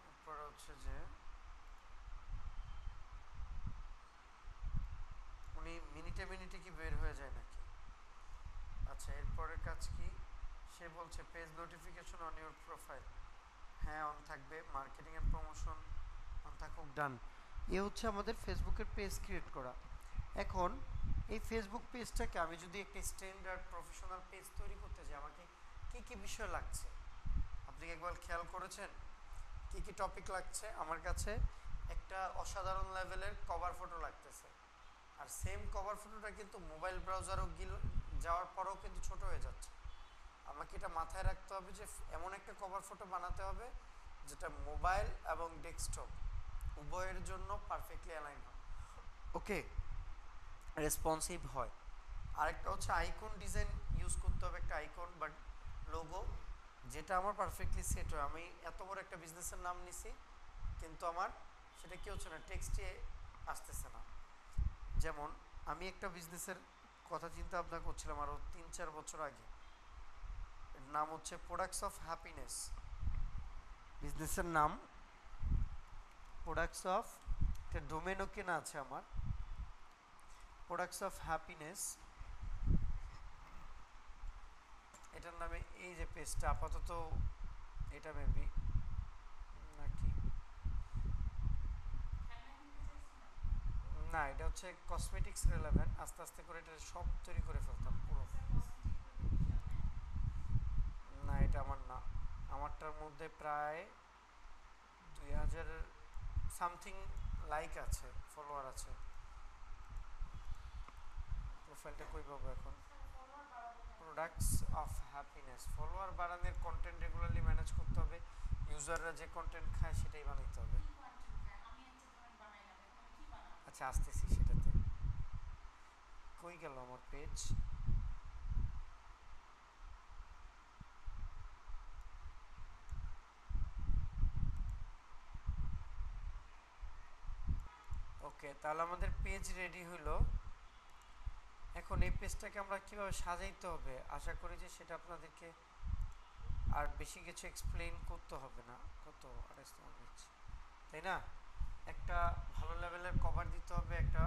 এরপরে হচ্ছে যে উনি মিনিটে মিনিটে কি বের হয়ে যায় নাকি? আচ্ছা, এরপরের কাজ কি? সে বলছে page notification on your profile, হ্যাঁ অন থাকবে। মার্কেটিং এন্ড প্রমোশন অন থাকুক, ডান। এ হচ্ছে আমাদের ফেসবুকের পেজ ক্রিয়েট করা। এখন এই ফেসবুক পেজটাকে আমি যদি একটা স্ট্যান্ডার্ড প্রফেশনাল পেজ তৈরি করতে যাই, আমাকে কী কী বিষয় লাগছে আপনি কি একবার খেয়াল করেছেন? কী কী টপিক লাগছে? আমার কাছে একটা অসাধারণ লেভেলের কভার ফটো লাগতেছে, আর সেম কভার ফটোটা কিন্তু মোবাইল ব্রাউজারও যাওয়ার পরেও কিন্তু ছোট হয়ে যাচ্ছে। আমাকে এটা মাথায় রাখতে হবে যে এমন একটা কভার ফটো বানাতে হবে যেটা মোবাইল এবং ডেস্কটপ উভয়ের জন্য পারফেক্টলি অ্যালাইন হয়, ওকে, রেসপন্সিভ হয়। আরেকটা হচ্ছে আইকন ডিজাইন ইউজ করতে হবে, একটা আইকন বা লোগো যেটা আমার পারফেক্টলি সেট হয়। আমি এত বড় একটা বিজনেসের নাম নিছি কিন্তু আমার সেটা কি হচ্ছে না, টেক্সটে আসতেছে না। যেমন আমি একটা বিজনেসের কথা চিন্তা ভাবনা করছিলাম আরও 3-4 বছর আগে, এর নাম হচ্ছে প্রোডাক্টস অফ হ্যাপিনেস। বিজনেসের নাম প্রোডাক্টস অফ, একটা ডোমেনও কেনা আছে আমার, প্রোডাক্টস অফ হ্যাপিনেস। এটার নামে এই যে পেজটা আপাতত এটা মেবি নাকি না, এটা হচ্ছে কসমেটিক্স রিলেভেন্ট। আস্তে আস্তে করে এটা সব তৈরি করে ফেলতাম পুরো। না এটা আমার না, আমারটার মধ্যে প্রায় 2000 সামথিং লাইক আছে, ফলোয়ার আছে। প্রোফাইলটা কই পাবো এখন? Products of happiness. ফলোয়ার বাড়ানোর কন্টেন্ট রেগুলারলি ম্যানেজ করতে হবে, ইউজাররা যে কন্টেন্ট খায় সেটাই বানাইতে হবে। আচ্ছা আসতেছি সেটাতে। কই গেল আমার পেজ? ওকে, তাহলে আমাদের পেজ রেডি হলো। এখন এই পেজটাকে আমরা কিভাবে সাজাইতে হবে, আশা করি যে সেটা আপনাদেরকে আর বেশি কিছু এক্সপ্লেইন করতে হবে না। কত 28 নম্বর পেজ, তাই না? একটা ভালো লেভেলের কভার দিতে হবে, একটা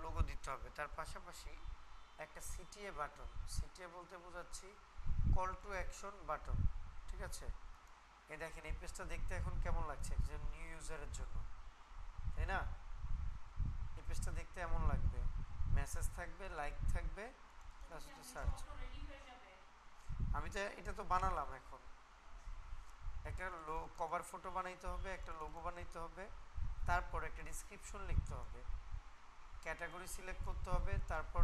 লোগো দিতে হবে, তার পাশাপাশি একটা সিটিএ বাটন। সিটিএ বলতে বোঝাচ্ছি কল টু অ্যাকশন বাটন, ঠিক আছে? এই দেখেন এই পেজটা দেখতে এখন কেমন লাগছে একজন নিউ ইউজারের জন্য, তাই না? এই পেজটা দেখতে এমন লাগবে, মেসেজ থাকবে, লাইক থাকবে, প্লাস হচ্ছে সার্চ। আমি তো এটা তো বানালাম, এখন একটা কভার ফটো বানাইতে হবে, একটা লোগো বানাইতে হবে, তারপর একটা ডিসক্রিপশন লিখতে হবে, ক্যাটাগরি সিলেক্ট করতে হবে, তারপর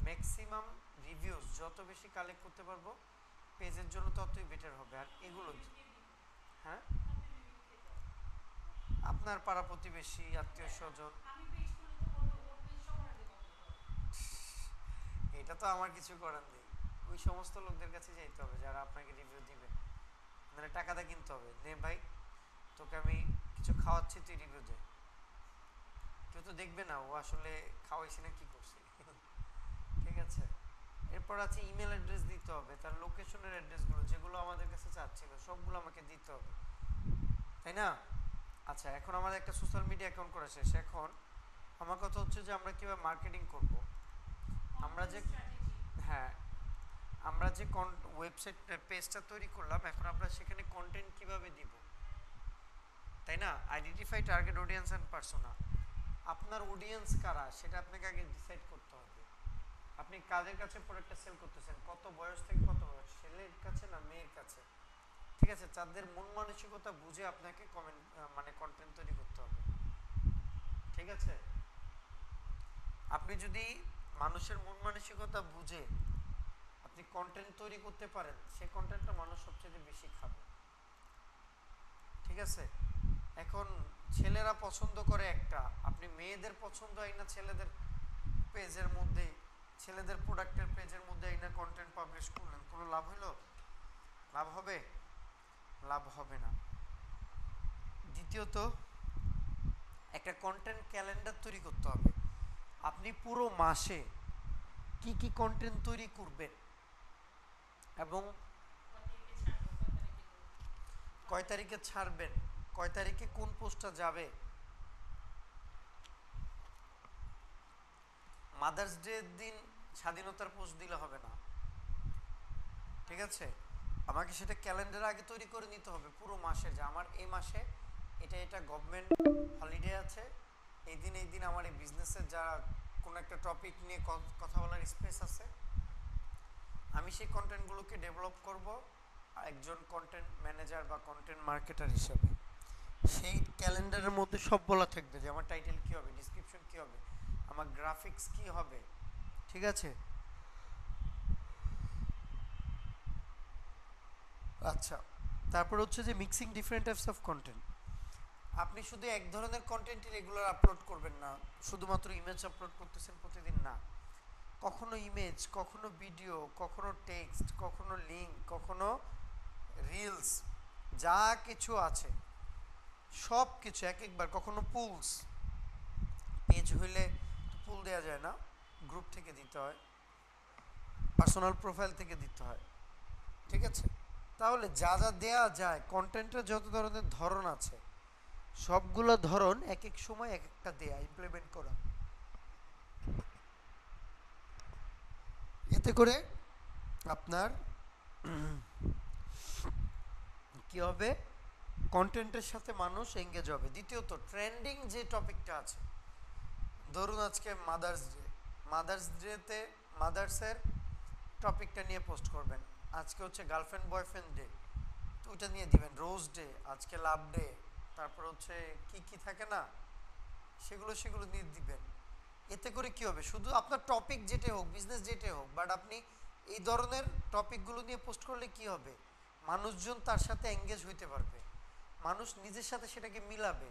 ম্যাক্সিমাম রিভিউজ যত বেশি কালেক্ট করতে পারবো পেজের জন্য ততই বেটার হবে। আর এগুলো হ্যাঁ আপনার পাড়া প্রতিবেশী, আত্মীয় স্বজন, এটা তো আমার কিছু করার নেই। ওই সমস্ত লোকদের কাছে যাইতে হবে যারা আপনাকে রিভিউ দিবে, মানে টাকাটা কিনতে হবে। নে ভাই তোকে আমি কিছু খাওয়াচ্ছি, তুই রিভিউ দে। কেউ তো দেখবে না ও আসলে খাওয়াইছি না কি করছি। ঠিক আছে, এরপর আছে ইমেল অ্যাড্রেস দিতে হবে, তার লোকেশনের অ্যাড্রেসগুলো যেগুলো আমাদের কাছে চাচ্ছিল সবগুলো আমাকে দিতে হবে, তাই না? আচ্ছা, এখন আমাদের একটা সোশ্যাল মিডিয়া অ্যাকাউন্ট করা শেষ। এখন আমার কথা হচ্ছে যে আমরা কীভাবে মার্কেটিং করব। আমরা যে হ্যাঁ আমরা যে ওয়েবসাইট পেজটা তৈরি করলাম, এখন আমরা সেখানে কন্টেন্ট কিভাবে দিব, তাই না? Identify target audience and persona. আপনার অডিয়েন্স কারা সেটা আপনাকে আগে ডিসাইড করতে হবে। আপনি কাদের কাছে প্রোডাক্টটা সেল করতেছেন, কত বয়স থেকে কত বয়স, ছেলের কাছে না মেয়ের কাছে, ঠিক আছে? তাদের মন মানসিকতা বুঝে আপনাকে মানে কন্টেন্ট তৈরি করতে হবে, ঠিক আছে? আপনি যদি মানুষের মন মানসিকতা বুঝে আপনি কন্টেন্ট তৈরি করতে পারেন, সেই কন্টেন্টটা মানুষ সবচেয়ে বেশি খাবে, ঠিক আছে? এখন ছেলেরা পছন্দ করে একটা, আপনি মেয়েদের পছন্দ হয় না ছেলেদের পেজের মধ্যে, ছেলেদের প্রোডাক্টের পেজের মধ্যে এই না কন্টেন্ট পাবলিশ করলেন, কোনো লাভ হলো? লাভ হবে? লাভ হবে না। দ্বিতীয়ত একটা কন্টেন্ট ক্যালেন্ডার তৈরি করতে হবে। আপনি পুরো মাসে কি কি কন্টেন্ট তৈরি করবেন এবং কয় তারিখে ছাড়বেন, কয় তারিখে কোন পোস্টটা যাবে। মাদার্স ডের দিন স্বাধীনতার পোস্ট দিলে হবে না, ঠিক আছে? আমাকে সেটা ক্যালেন্ডার আগে তৈরি করে নিতে হবে পুরো মাসে, যে আমার এই মাসে এটা গভর্নমেন্ট হলিডে আছে, এই দিন আমার এই বিজনেসের যা কোনো একটা টপিক নিয়ে কথা বলার স্পেস আছে, আমি সেই কন্টেন্টগুলোকে ডেভেলপ করব একজন কন্টেন্ট ম্যানেজার বা কন্টেন্ট মার্কেটার হিসেবে। সেই ক্যালেন্ডারের মধ্যে সব বলা থাকবে যে আমার টাইটেল কী হবে, ডিসক্রিপশন কী হবে, আমার গ্রাফিক্স কী হবে, ঠিক আছে? আচ্ছা, তারপর হচ্ছে যে mixing different types of content. আপনি শুধু এক ধরনের কন্টেন্টই রেগুলার আপলোড করবেন না, শুধুমাত্র ইমেজ আপলোড করতেছেন প্রতিদিন না, কখনো ইমেজ, কখনো ভিডিও, কখনো টেক্সট, কখনো লিঙ্ক, কখনো রিলস, যা কিছু আছে সব কিছু এক একবার, কখনো পুলস, পেজ হইলে পুল দেওয়া যায় না, গ্রুপ থেকে দিতে হয়, পার্সোনাল প্রোফাইল থেকে দিতে হয়, ঠিক আছে? তাহলে যা যা দেয়া যায়, কন্টেন্টের যত ধরনের ধরন আছে সবগুলো ধরন এক এক সময় এক একটা দেয়া, ইমপ্লিমেন্ট করা। এতে করে আপনার কি হবে, কন্টেন্টের সাথে মানুষ এঙ্গেজ হবে। দ্বিতীয়ত, ট্রেন্ডিং যে টপিকটা আছে, ধরুন আজকে মাদার্স ডেতে মাদার্সের টপিকটা নিয়ে পোস্ট করবেন, আজকে হচ্ছে গার্লফ্রেন্ড বয়ফ্রেন্ড ডে, তো ওইটা নিয়ে দিবেন। রোজ ডে, আজকে লাভ ডে, তারপর হচ্ছে কি কি থাকে না, সেগুলো নিয়ে দিবেন। এতে করে কি হবে, শুধু আপনার টপিক যেটাই হোক, বিজনেস যেটাই হোক, বাট আপনি এই ধরনের টপিকগুলো নিয়ে পোস্ট করলে কি হবে, মানুষজন তার সাথে এঙ্গেজ হইতে পারবে, মানুষ নিজের সাথে সেটাকে মিলাবে,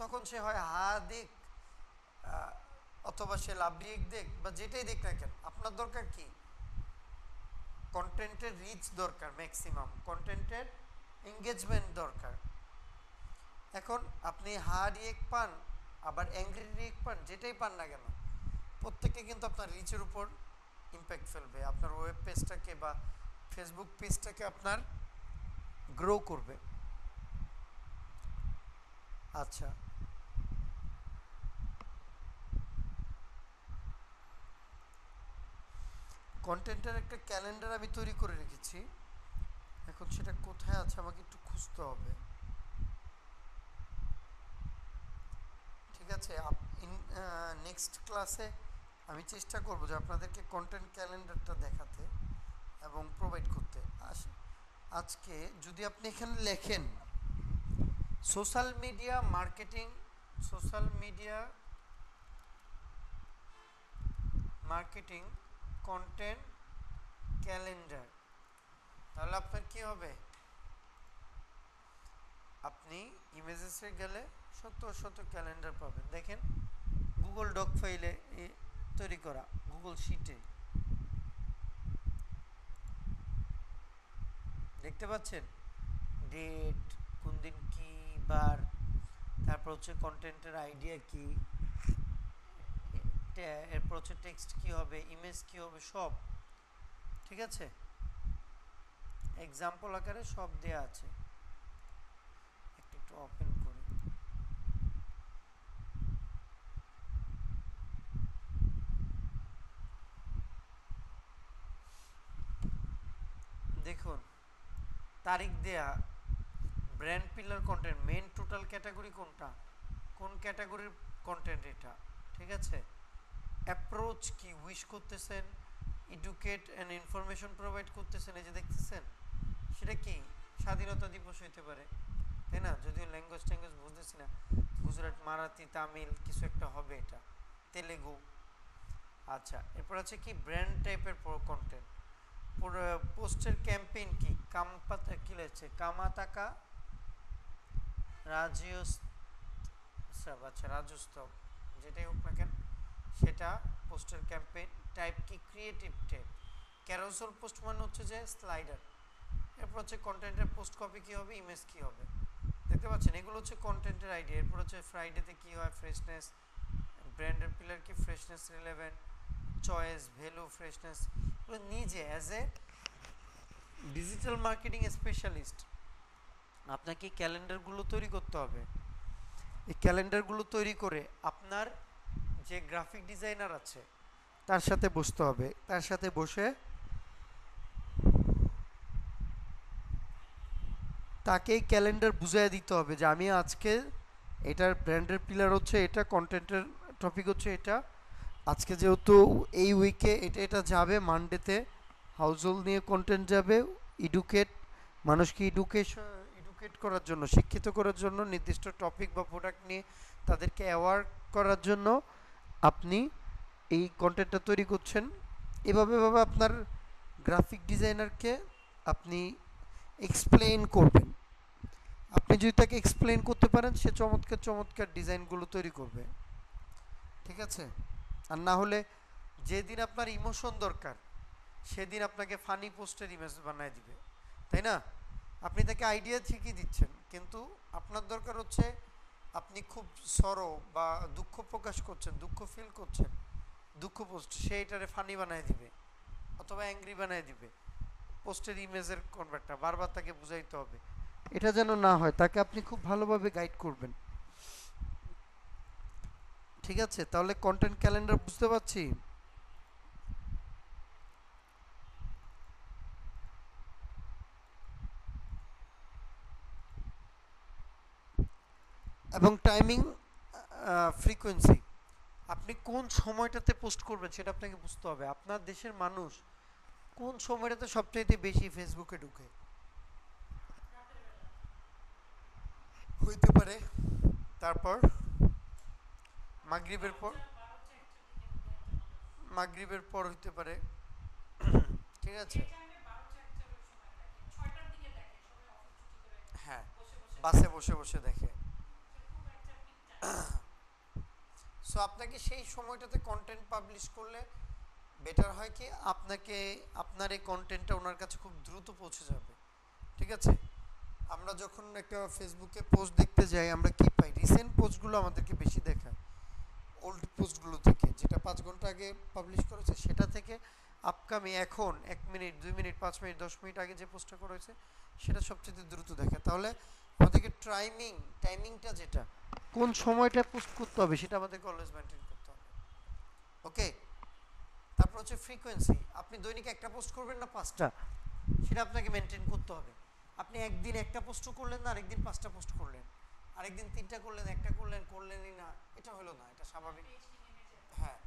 তখন সে হয় হা দেখ অথবা সে লাভ রিয়েক্ট দেখ বা যেটাই দেখ না কেন, আপনার দরকার কি, কন্টেন্টের রিচ দরকার, ম্যাক্সিমাম কন্টেন্টের এঙ্গেজমেন্ট দরকার। এখন আপনি হা রিয়েক্ট পান আবার অ্যাংরি রিয়েক্ট পান, যেটাই পান না কেন, প্রত্যেককে কিন্তু আপনার রিচের উপর ইম্প্যাক্ট ফেলবে, আপনার ওয়েব পেজটাকে বা ফেসবুক পেজটাকে আপনার গ্রো করবে। আচ্ছা, কন্টেন্টের একটা ক্যালেন্ডার আমি তৈরি করে রেখেছি, এখন সেটা কোথায় আছে আমাকে একটু খুঁজতে হবে, ঠিক আছে? নেক্সট ক্লাসে আমি চেষ্টা করব যে আপনাদেরকে কন্টেন্ট ক্যালেন্ডারটা দেখাতে এবং প্রোভাইড করতে। আজকে যদি আপনি এখানে লেখেন social media marketing content calendar, তাহলে আপনার কি হবে, আপনি ইমেজেসে গেলে শত ক্যালেন্ডার পাবেন। দেখেন গুগল ডক ফাইলে তৈরি করা, গুগল শিটে দেখতে পাচ্ছেন ডেট, কোন দিন কি বার, তারপর হচ্ছে কন্টেন্টের আইডিয়া কি, এরপর হচ্ছে টেক্সট কি হবে, ইমেজ কি হবে, সব ঠিক আছে, এক্সাম্পল আকারে সব দেয়া আছে। একটু ওপেন করি, দেখুন তারিখ দেয়া, brand pillar content, main total category কোনটা, কোন ক্যাটাগরির কন্টেন্ট এটা, ঠিক আছে? অ্যাপ্রোচ কি, উইশ করতেছেন, এডুকেট অ্যান্ড ইনফরমেশন প্রোভাইড করতেছেন, এই যে দেখতেছেন সেটা কি, স্বাধীনতা দিবস হইতে পারে, তাই না? যদিও ল্যাঙ্গুয়েজ বুঝতেছি না, গুজরাট, মারাঠি, তামিল কিছু একটা হবে, এটা তেলেগু। আচ্ছা, এরপর আছে কি ব্র্যান্ড টাইপের কন্টেন্ট, পোস্টের ক্যাম্পেইন কি, কামপাতা কি লেগেছে, কামাতাকা রাজস্ব, আচ্ছা রাজস্ব, যেটাই হোক না কেন সেটা পোস্টের ক্যাম্পেইন। টাইপ কি, ক্রিয়েটিভ টাইপ। ক্যারোসেল পোস্ট মানে হচ্ছে যে স্লাইডার। এরপর হচ্ছে কন্টেন্টের পোস্ট কপি কি হবে, ইমেজ কি হবে, দেখতে পাচ্ছেন এগুলো হচ্ছে কন্টেন্টের আইডিয়া। এরপর হচ্ছে ফ্রাইডেতে কি হয়, ফ্রেশনেস, ব্র্যান্ডের পিলার কি, freshness, relevant, choice, value, freshness. এগুলো নিজে as a digital marketing specialist আপনাকে ক্যালেন্ডারগুলো তৈরি করতে হবে। এই ক্যালেন্ডারগুলো তৈরি করে আপনার যে গ্রাফিক ডিজাইনার আছে তার সাথে বসতে হবে, তার সাথে বসে তাকে এই ক্যালেন্ডার বুঝিয়ে দিতে হবে যে আমি আজকে এটার ব্র্যান্ডের পিলার হচ্ছে এটা, কন্টেন্টের টপিক হচ্ছে এটা, আজকে যেহেতু এই উইকে এটা যাবে, মানডেতে হাউসহোল্ড নিয়ে কন্টেন্ট যাবে, মানুষকে এডুকেট করার জন্য, শিক্ষিত করার জন্য, নির্দিষ্ট টপিক বা প্রোডাক্ট নিয়ে তাদেরকে অ্যাওয়ার করার জন্য আপনি এই কন্টেন্টটা তৈরি করছেন। এভাবে আপনার গ্রাফিক ডিজাইনারকে আপনি এক্সপ্লেইন করবেন আপনি যদি তাকে এক্সপ্লেন করতে পারেন, সে চমৎকার চমৎকার ডিজাইনগুলো তৈরি করবে, ঠিক আছে? আর না হলে যেদিন আপনার ইমোশন দরকার সেদিন আপনাকে ফানি পোস্টের ইমেজ বানায় দিবে, তাই না? আপনি তাকে আইডিয়া ঠিকই দিচ্ছেন, কিন্তু আপনার দরকার হচ্ছে আপনি খুব সরো বা দুঃখ প্রকাশ করছেন, দুঃখ ফিল করছেন, দুঃখ পোস্ট, সে এটারে ফানি বানায় দিবে অথবা অ্যাংরি বানায় দিবে। পোস্টের ইমেজের কনভার্টটা বারবার তাকে বুঝাইতে হবে, এটা যেন না হয়। তাকে আপনি খুব ভালোভাবে গাইড করবেন, ঠিক আছে? তাহলে কন্টেন্ট ক্যালেন্ডার বুঝতে পারছি। এবং টাইমিং, ফ্রিকোয়েন্সি, আপনি কোন সময়টাতে পোস্ট করবেন সেটা আপনাকে বুঝতে হবে। আপনার দেশের মানুষ কোন সময়টাতে সবচাইতে বেশি ফেসবুকে ঢুকে? হইতে পারে তারপর মাগরিবের পর, মাগরিবের পর হইতে পারে, ঠিক আছে? হ্যাঁ, বাসে বসে বসে দেখে। সো আপনাকে সেই সময়টাতে কন্টেন্ট পাবলিশ করলে বেটার হয় কি, আপনাকে আপনার এই কন্টেন্টটা ওনার কাছে খুব দ্রুত পৌঁছে যাবে, ঠিক আছে? আমরা যখন একটা ফেসবুকে পোস্ট দেখতে যাই, আমরা কি পাই? রিসেন্ট পোস্টগুলো আমাদেরকে বেশি দেখায় ওল্ড পোস্টগুলো থেকে, যেটা 5 ঘন্টা আগে পাবলিশ করেছে সেটা থেকে আপকামিং এখন 1 মিনিট 2 মিনিট 5 মিনিট 10 মিনিট আগে যে পোস্টটা করা হয়েছে সেটা সবচেয়ে দ্রুত দেখায়। তাহলে আমাদেরকে টাইমিংটা যেটা কোন সময়টা পোস্ট করতে হবে সেটা আমাদেরকে অলওয়েজ মেনটেন করতে হবে, ওকে? তারপর হচ্ছে ফ্রিকোয়েন্সি, আপনি দৈনিক একটা পোস্ট করবেন না 5টা, সেটা আপনাকে মেনটেন করতে হবে। আপনি একদিন একটা পোস্ট করলেন না, আরেকদিন 5টা পোস্ট করলেন, আরেকদিন 3টা করলেন, একটা করলেনই না, এটা হলো না, এটা স্বাভাবিক। হ্যাঁ,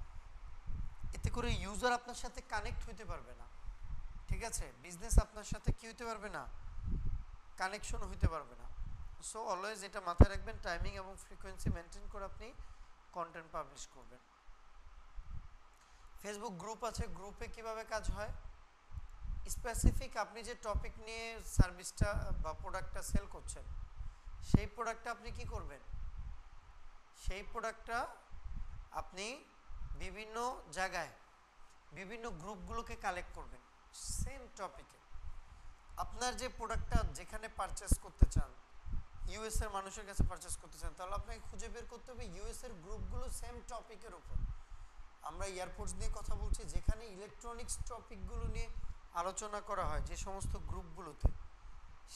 এতে করে ইউজার আপনার সাথে কানেক্ট হইতে পারবে না, ঠিক আছে? বিজনেস আপনার সাথে কি হইতে পারবে না, কানেকশন হইতে পারবে না। সো অলওয়েজ এটা মাথায় রাখবেন, টাইমিং এবং ফ্রিকোয়েন্সি মেনটেন করে আপনি কন্টেন্ট পাবলিশ করবেন। ফেসবুক গ্রুপ আছে, গ্রুপে কিভাবে কাজ হয়? স্পেসিফিক আপনি যে টপিক নিয়ে সার্ভিসটা বা প্রোডাক্টটা সেল করছেন, সেই প্রোডাক্টটা আপনি কি করবেন? সেই প্রোডাক্টটা আপনি বিভিন্ন জায়গায় বিভিন্ন গ্রুপগুলোকে কালেক্ট করবেন সেম টপিকে। আপনার যে প্রোডাক্টটা যেখানে পারচেস করতে চান, ইউএস এর মানুষের কাছে পারচেস করতে চান, তাহলে আপনাকে খুঁজে বের করতে হবে ইউএস এর গ্রুপগুলো সেম টপিকের উপর। আমরা এয়ারপোর্টস নিয়ে কথা বলছি, যেখানে ইলেকট্রনিক্স টপিকগুলো নিয়ে আলোচনা করা হয় যে সমস্ত গ্রুপগুলোতে,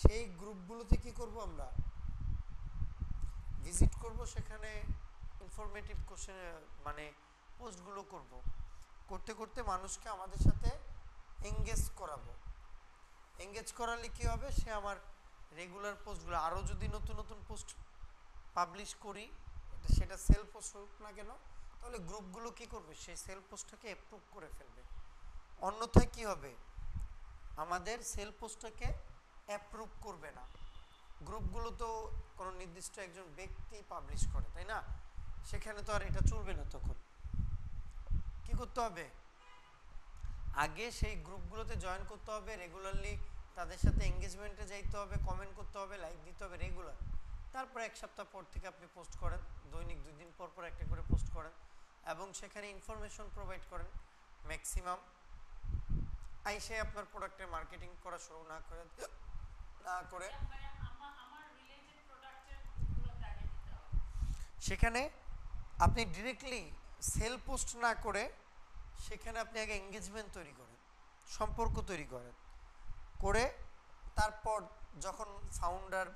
সেই গ্রুপগুলোতে কি করব? আমরা ভিজিট করব, সেখানে ইনফরমেটিভ কোশ্চেন মানে পোস্টগুলো করব, করতে করতে মানুষকে আমাদের সাথে এঙ্গেজ করাবো। এঙ্গেজ করালে কি হবে? সে আমার রেগুলার পোস্টগুলো, আরও যদি নতুন নতুন পোস্ট পাবলিশ করি, সেটা সেল পোস্ট হোক না কেন, তাহলে গ্রুপগুলো কি করবে? সেই সেল পোস্টটাকে অ্যাপ্রুভ করে ফেলবে। অন্যথায় কি হবে? আমাদের সেল পোস্টটাকে অ্যাপ্রুভ করবে না। গ্রুপগুলো তো কোনো নির্দিষ্ট একজন ব্যক্তি পাবলিশ করে, তাই না? সেখানে তো আর এটা চলবে না। তখন কি করতে হবে? আগে সেই গ্রুপগুলোতে জয়েন করতে হবে, রেগুলারলি তাদের সাথে এঙ্গেজমেন্টে যাইতে হবে, কমেন্ট করতে হবে, লাইক দিতে হবে রেগুলার। তারপর 1 সপ্তাহ পর থেকে আপনি পোস্ট করেন, দৈনিক 2 দিন পর পর একটা করে পোস্ট করেন এবং সেখানে ইনফরমেশন প্রোভাইড করেন। ম্যাক্সিমাম আইসে আপনার প্রোডাক্টের মার্কেটিং করা শুরু না করে সেখানে আপনি ডিরেক্টলি সেল পোস্ট না করে সেখানে আপনি আগে এঙ্গেজমেন্ট তৈরি করেন, সম্পর্ক তৈরি করেন, করে তারপর যখন ফাউন্ডার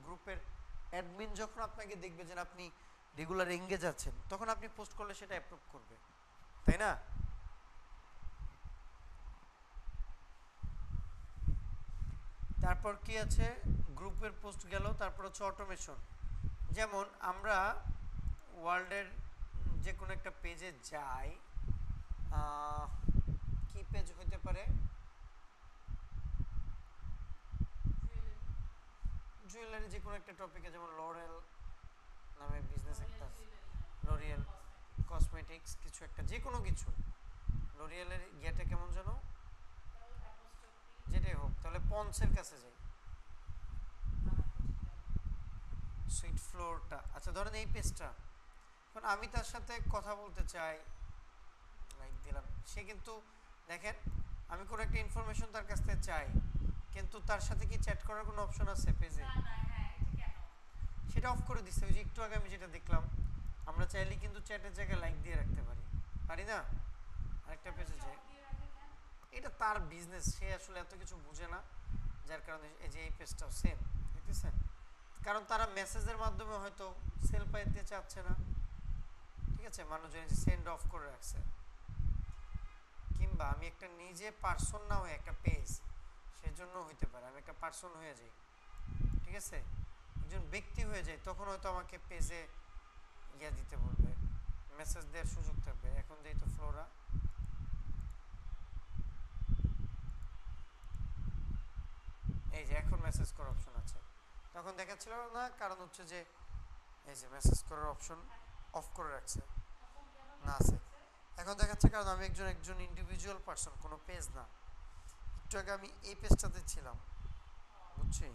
গ্রুপের অ্যাডমিন যখন আপনাকে দেখবে যে আপনি রেগুলার এঙ্গেজ আছেন, তখন আপনি পোস্ট করলে সেটা অ্যাপ্রুভ করবে, তাই না? তারপর কি আছে? গ্রুপের পোস্ট গেল, তারপর হচ্ছে অটোমেশন। যেমন আমরা ওয়ার্ল্ডের যে কোনো একটা পেজে যাই, কি পেজ হতে পারে? জুয়েলারি যে কোনো একটা টপিকে, যেমন লরেল নামে বিজনেস একটা, লরিয়াল কসমেটিক্স কিছু একটা, যে কোনো কিছু। লরিয়ালের ইয়েটা কেমন যেন, যেটাই হোক, তাহলে পন্সের কাছে যাই, সুইট ফ্লোরটা, আচ্ছা ধরেন এই পেজটা, এখন আমি তার সাথে কথা বলতে চাই, লাইক দিলাম, সে কিন্তু দেখেন আমি কোনো একটা ইনফরমেশন তার কাছ থেকে চাই, কিন্তু তার সাথে কি চ্যাট করার কোনো অপশন আছে পেজে? সেটা অফ করে দিচ্ছে। ওই যে একটু আগে আমি যেটা দেখলাম, আমরা চাইলে কিন্তু চ্যাটের জায়গায় লাইক দিয়ে রাখতে পারি, পারি না? আরেকটা পেজে যাই, এটা তার বিজনেস, সে আসলে এত কিছু বুঝে না, যার কারণে এই যে এই পেজটাও সেম দেখতেছেন, কারণ তারা মেসেজের মাধ্যমে হয়তো সেল পাইতে চাচ্ছে না, ঠিক আছে, মানুষজন যে সেন্ড অফ করে রাখছে। কিংবা আমি একটা নিজে পার্সন না হয়ে একটা পেজ, সেজন্য হইতে পারে আমি একটা পার্সন হয়ে যাই, ঠিক আছে, একজন ব্যক্তি হয়ে যায়, তখন হয়তো আমাকে পেজে ইয়া দিতে বলবে, মেসেজ দেওয়ার সুযোগ থাকবে। এখন যেহেতু ফ্লোরা, এই যে এখন মেসেজ করার অপশন আছে, তখন দেখাচ্ছিল না, কারণ হচ্ছে যে এই যে মেসেজ করার অপশন অফ করে রাখছে, না আছে, এখন দেখাচ্ছে কারণ আমি একজন ইন্ডিভিজুয়াল পার্সন, কোনো পেজ না। একটু আগে আমি এই পেজটাতে ছিলাম, বুঝছি,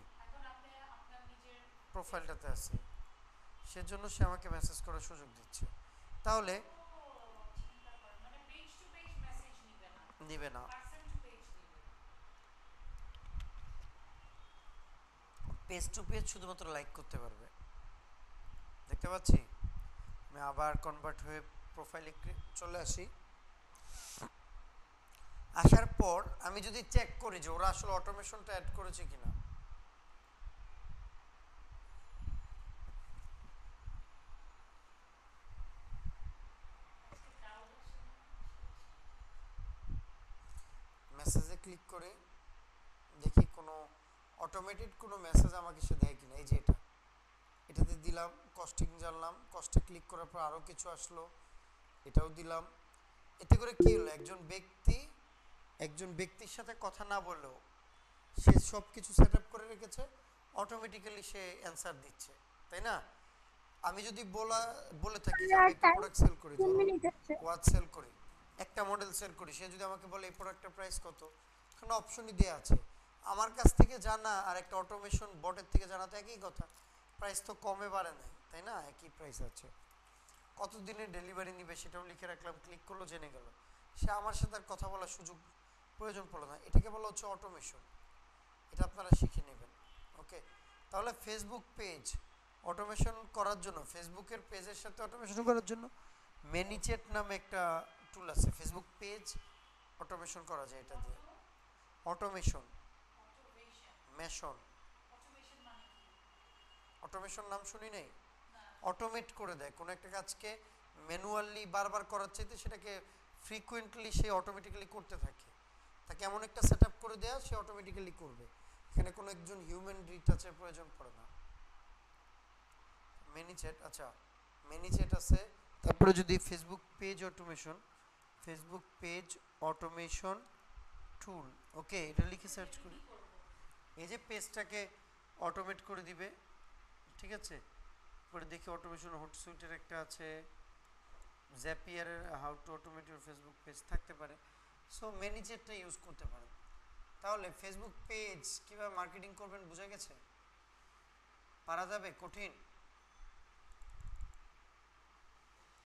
প্রোফাইলটাতে আছি, সেজন্য সে আমাকে মেসেজ করার সুযোগ দিচ্ছে। তাহলে নিবে না, পেজ টু পেজ শুধুমাত্র লাইক করতে পারবে। দেখতে পাচ্ছি, আমি আবার কনভার্ট হয়ে প্রোফাইলে চলে আসি। আসার পর আমি যদি চেক করি যে ওরা আসলে অটোমেশনটা অ্যাড করেছে কিনা, মেসেজে ক্লিক করে দেখি কোনো অটোমেটেড কোনো মেসেজ আমাকে সে দেয় কিনা। এই যে এটাতে দিলাম, কস্টিং জানলাম, কস্টে ক্লিক করার পর আরও কিছু আসলো, এটাও দিলাম। এতে করে কি হলো, একজন ব্যক্তির সাথে কথা না বললেও সে সব কিছু সেট আপ করে রেখেছে, অটোমেটিক্যালি সে অ্যান্সার দিচ্ছে, তাই না? আমি যদি বলে থাকি যে আমি একটা প্রোডাক্ট সেল করি, 2 ধরুন মিনিট আছে। ওয়াচ সেল করি, একটা মডেল সেল করি, সে যদি আমাকে বলে এই প্রোডাক্টের প্রাইস কত, এখানে অপশনই দেওয়া আছে। আমার কাছ থেকে জানা আর একটা অটোমেশন বটের থেকে জানা তো একই কথা, প্রাইস তো কমে বাড়ে নাই, তাই না? একই প্রাইস আছে, কত দিনে ডেলিভারি নিবে সেটাও লিখে রাখলাম, ক্লিক করলো, জেনে গেল, সে আমার সাথে আর কথা বলার সুযোগ প্রয়োজন পড়লো না। এটাকে বলা হচ্ছে অটোমেশন, এটা আপনারা শিখে নেবেন। ওকে, তাহলে ফেসবুক পেজ অটোমেশন করার জন্য, ফেসবুকের পেজের সাথে অটোমেশন করার জন্য ম্যানিচেট নামে একটা টুল আছে, ফেসবুক পেজ অটোমেশন করা যায় এটা দিয়ে। অটোমেশন, মেশন, অটোমেশন নাম শুনি নেই? অটোমেট করে দেয় কোনো একটা কাজকে, ম্যানুয়ালি বারবার করার চাইতে সেটাকে ফ্রিকুয়েন্টলি সে অটোমেটিক্যালি করতে থাকে, তাকে এমন একটা সেট আপ করে দেওয়া, সে অটোমেটিক্যালি করবে, এখানে কোনো একজন হিউম্যান রিটাচের প্রয়োজন পড়ে না। ম্যানিচেট, আচ্ছা ম্যানিচেট আছে। তারপরে যদি Facebook page automation, Facebook page automation tool, okay এটা লিখে সার্চ করি, এই যে পেজটাকে অটোমেট করে দিবে, ঠিক আছে। পরে দেখি অটোমেশন হটসুইটের একটা আছে, জ্যাপিয়ারের how to automate your Facebook page থাকতে পারে। সো ম্যানেজারটা ইউজ করতে পারেন। তাহলে ফেসবুক পেজ কীভাবে মার্কেটিং করবেন বুঝে গেছে? পারা যাবে? কঠিন?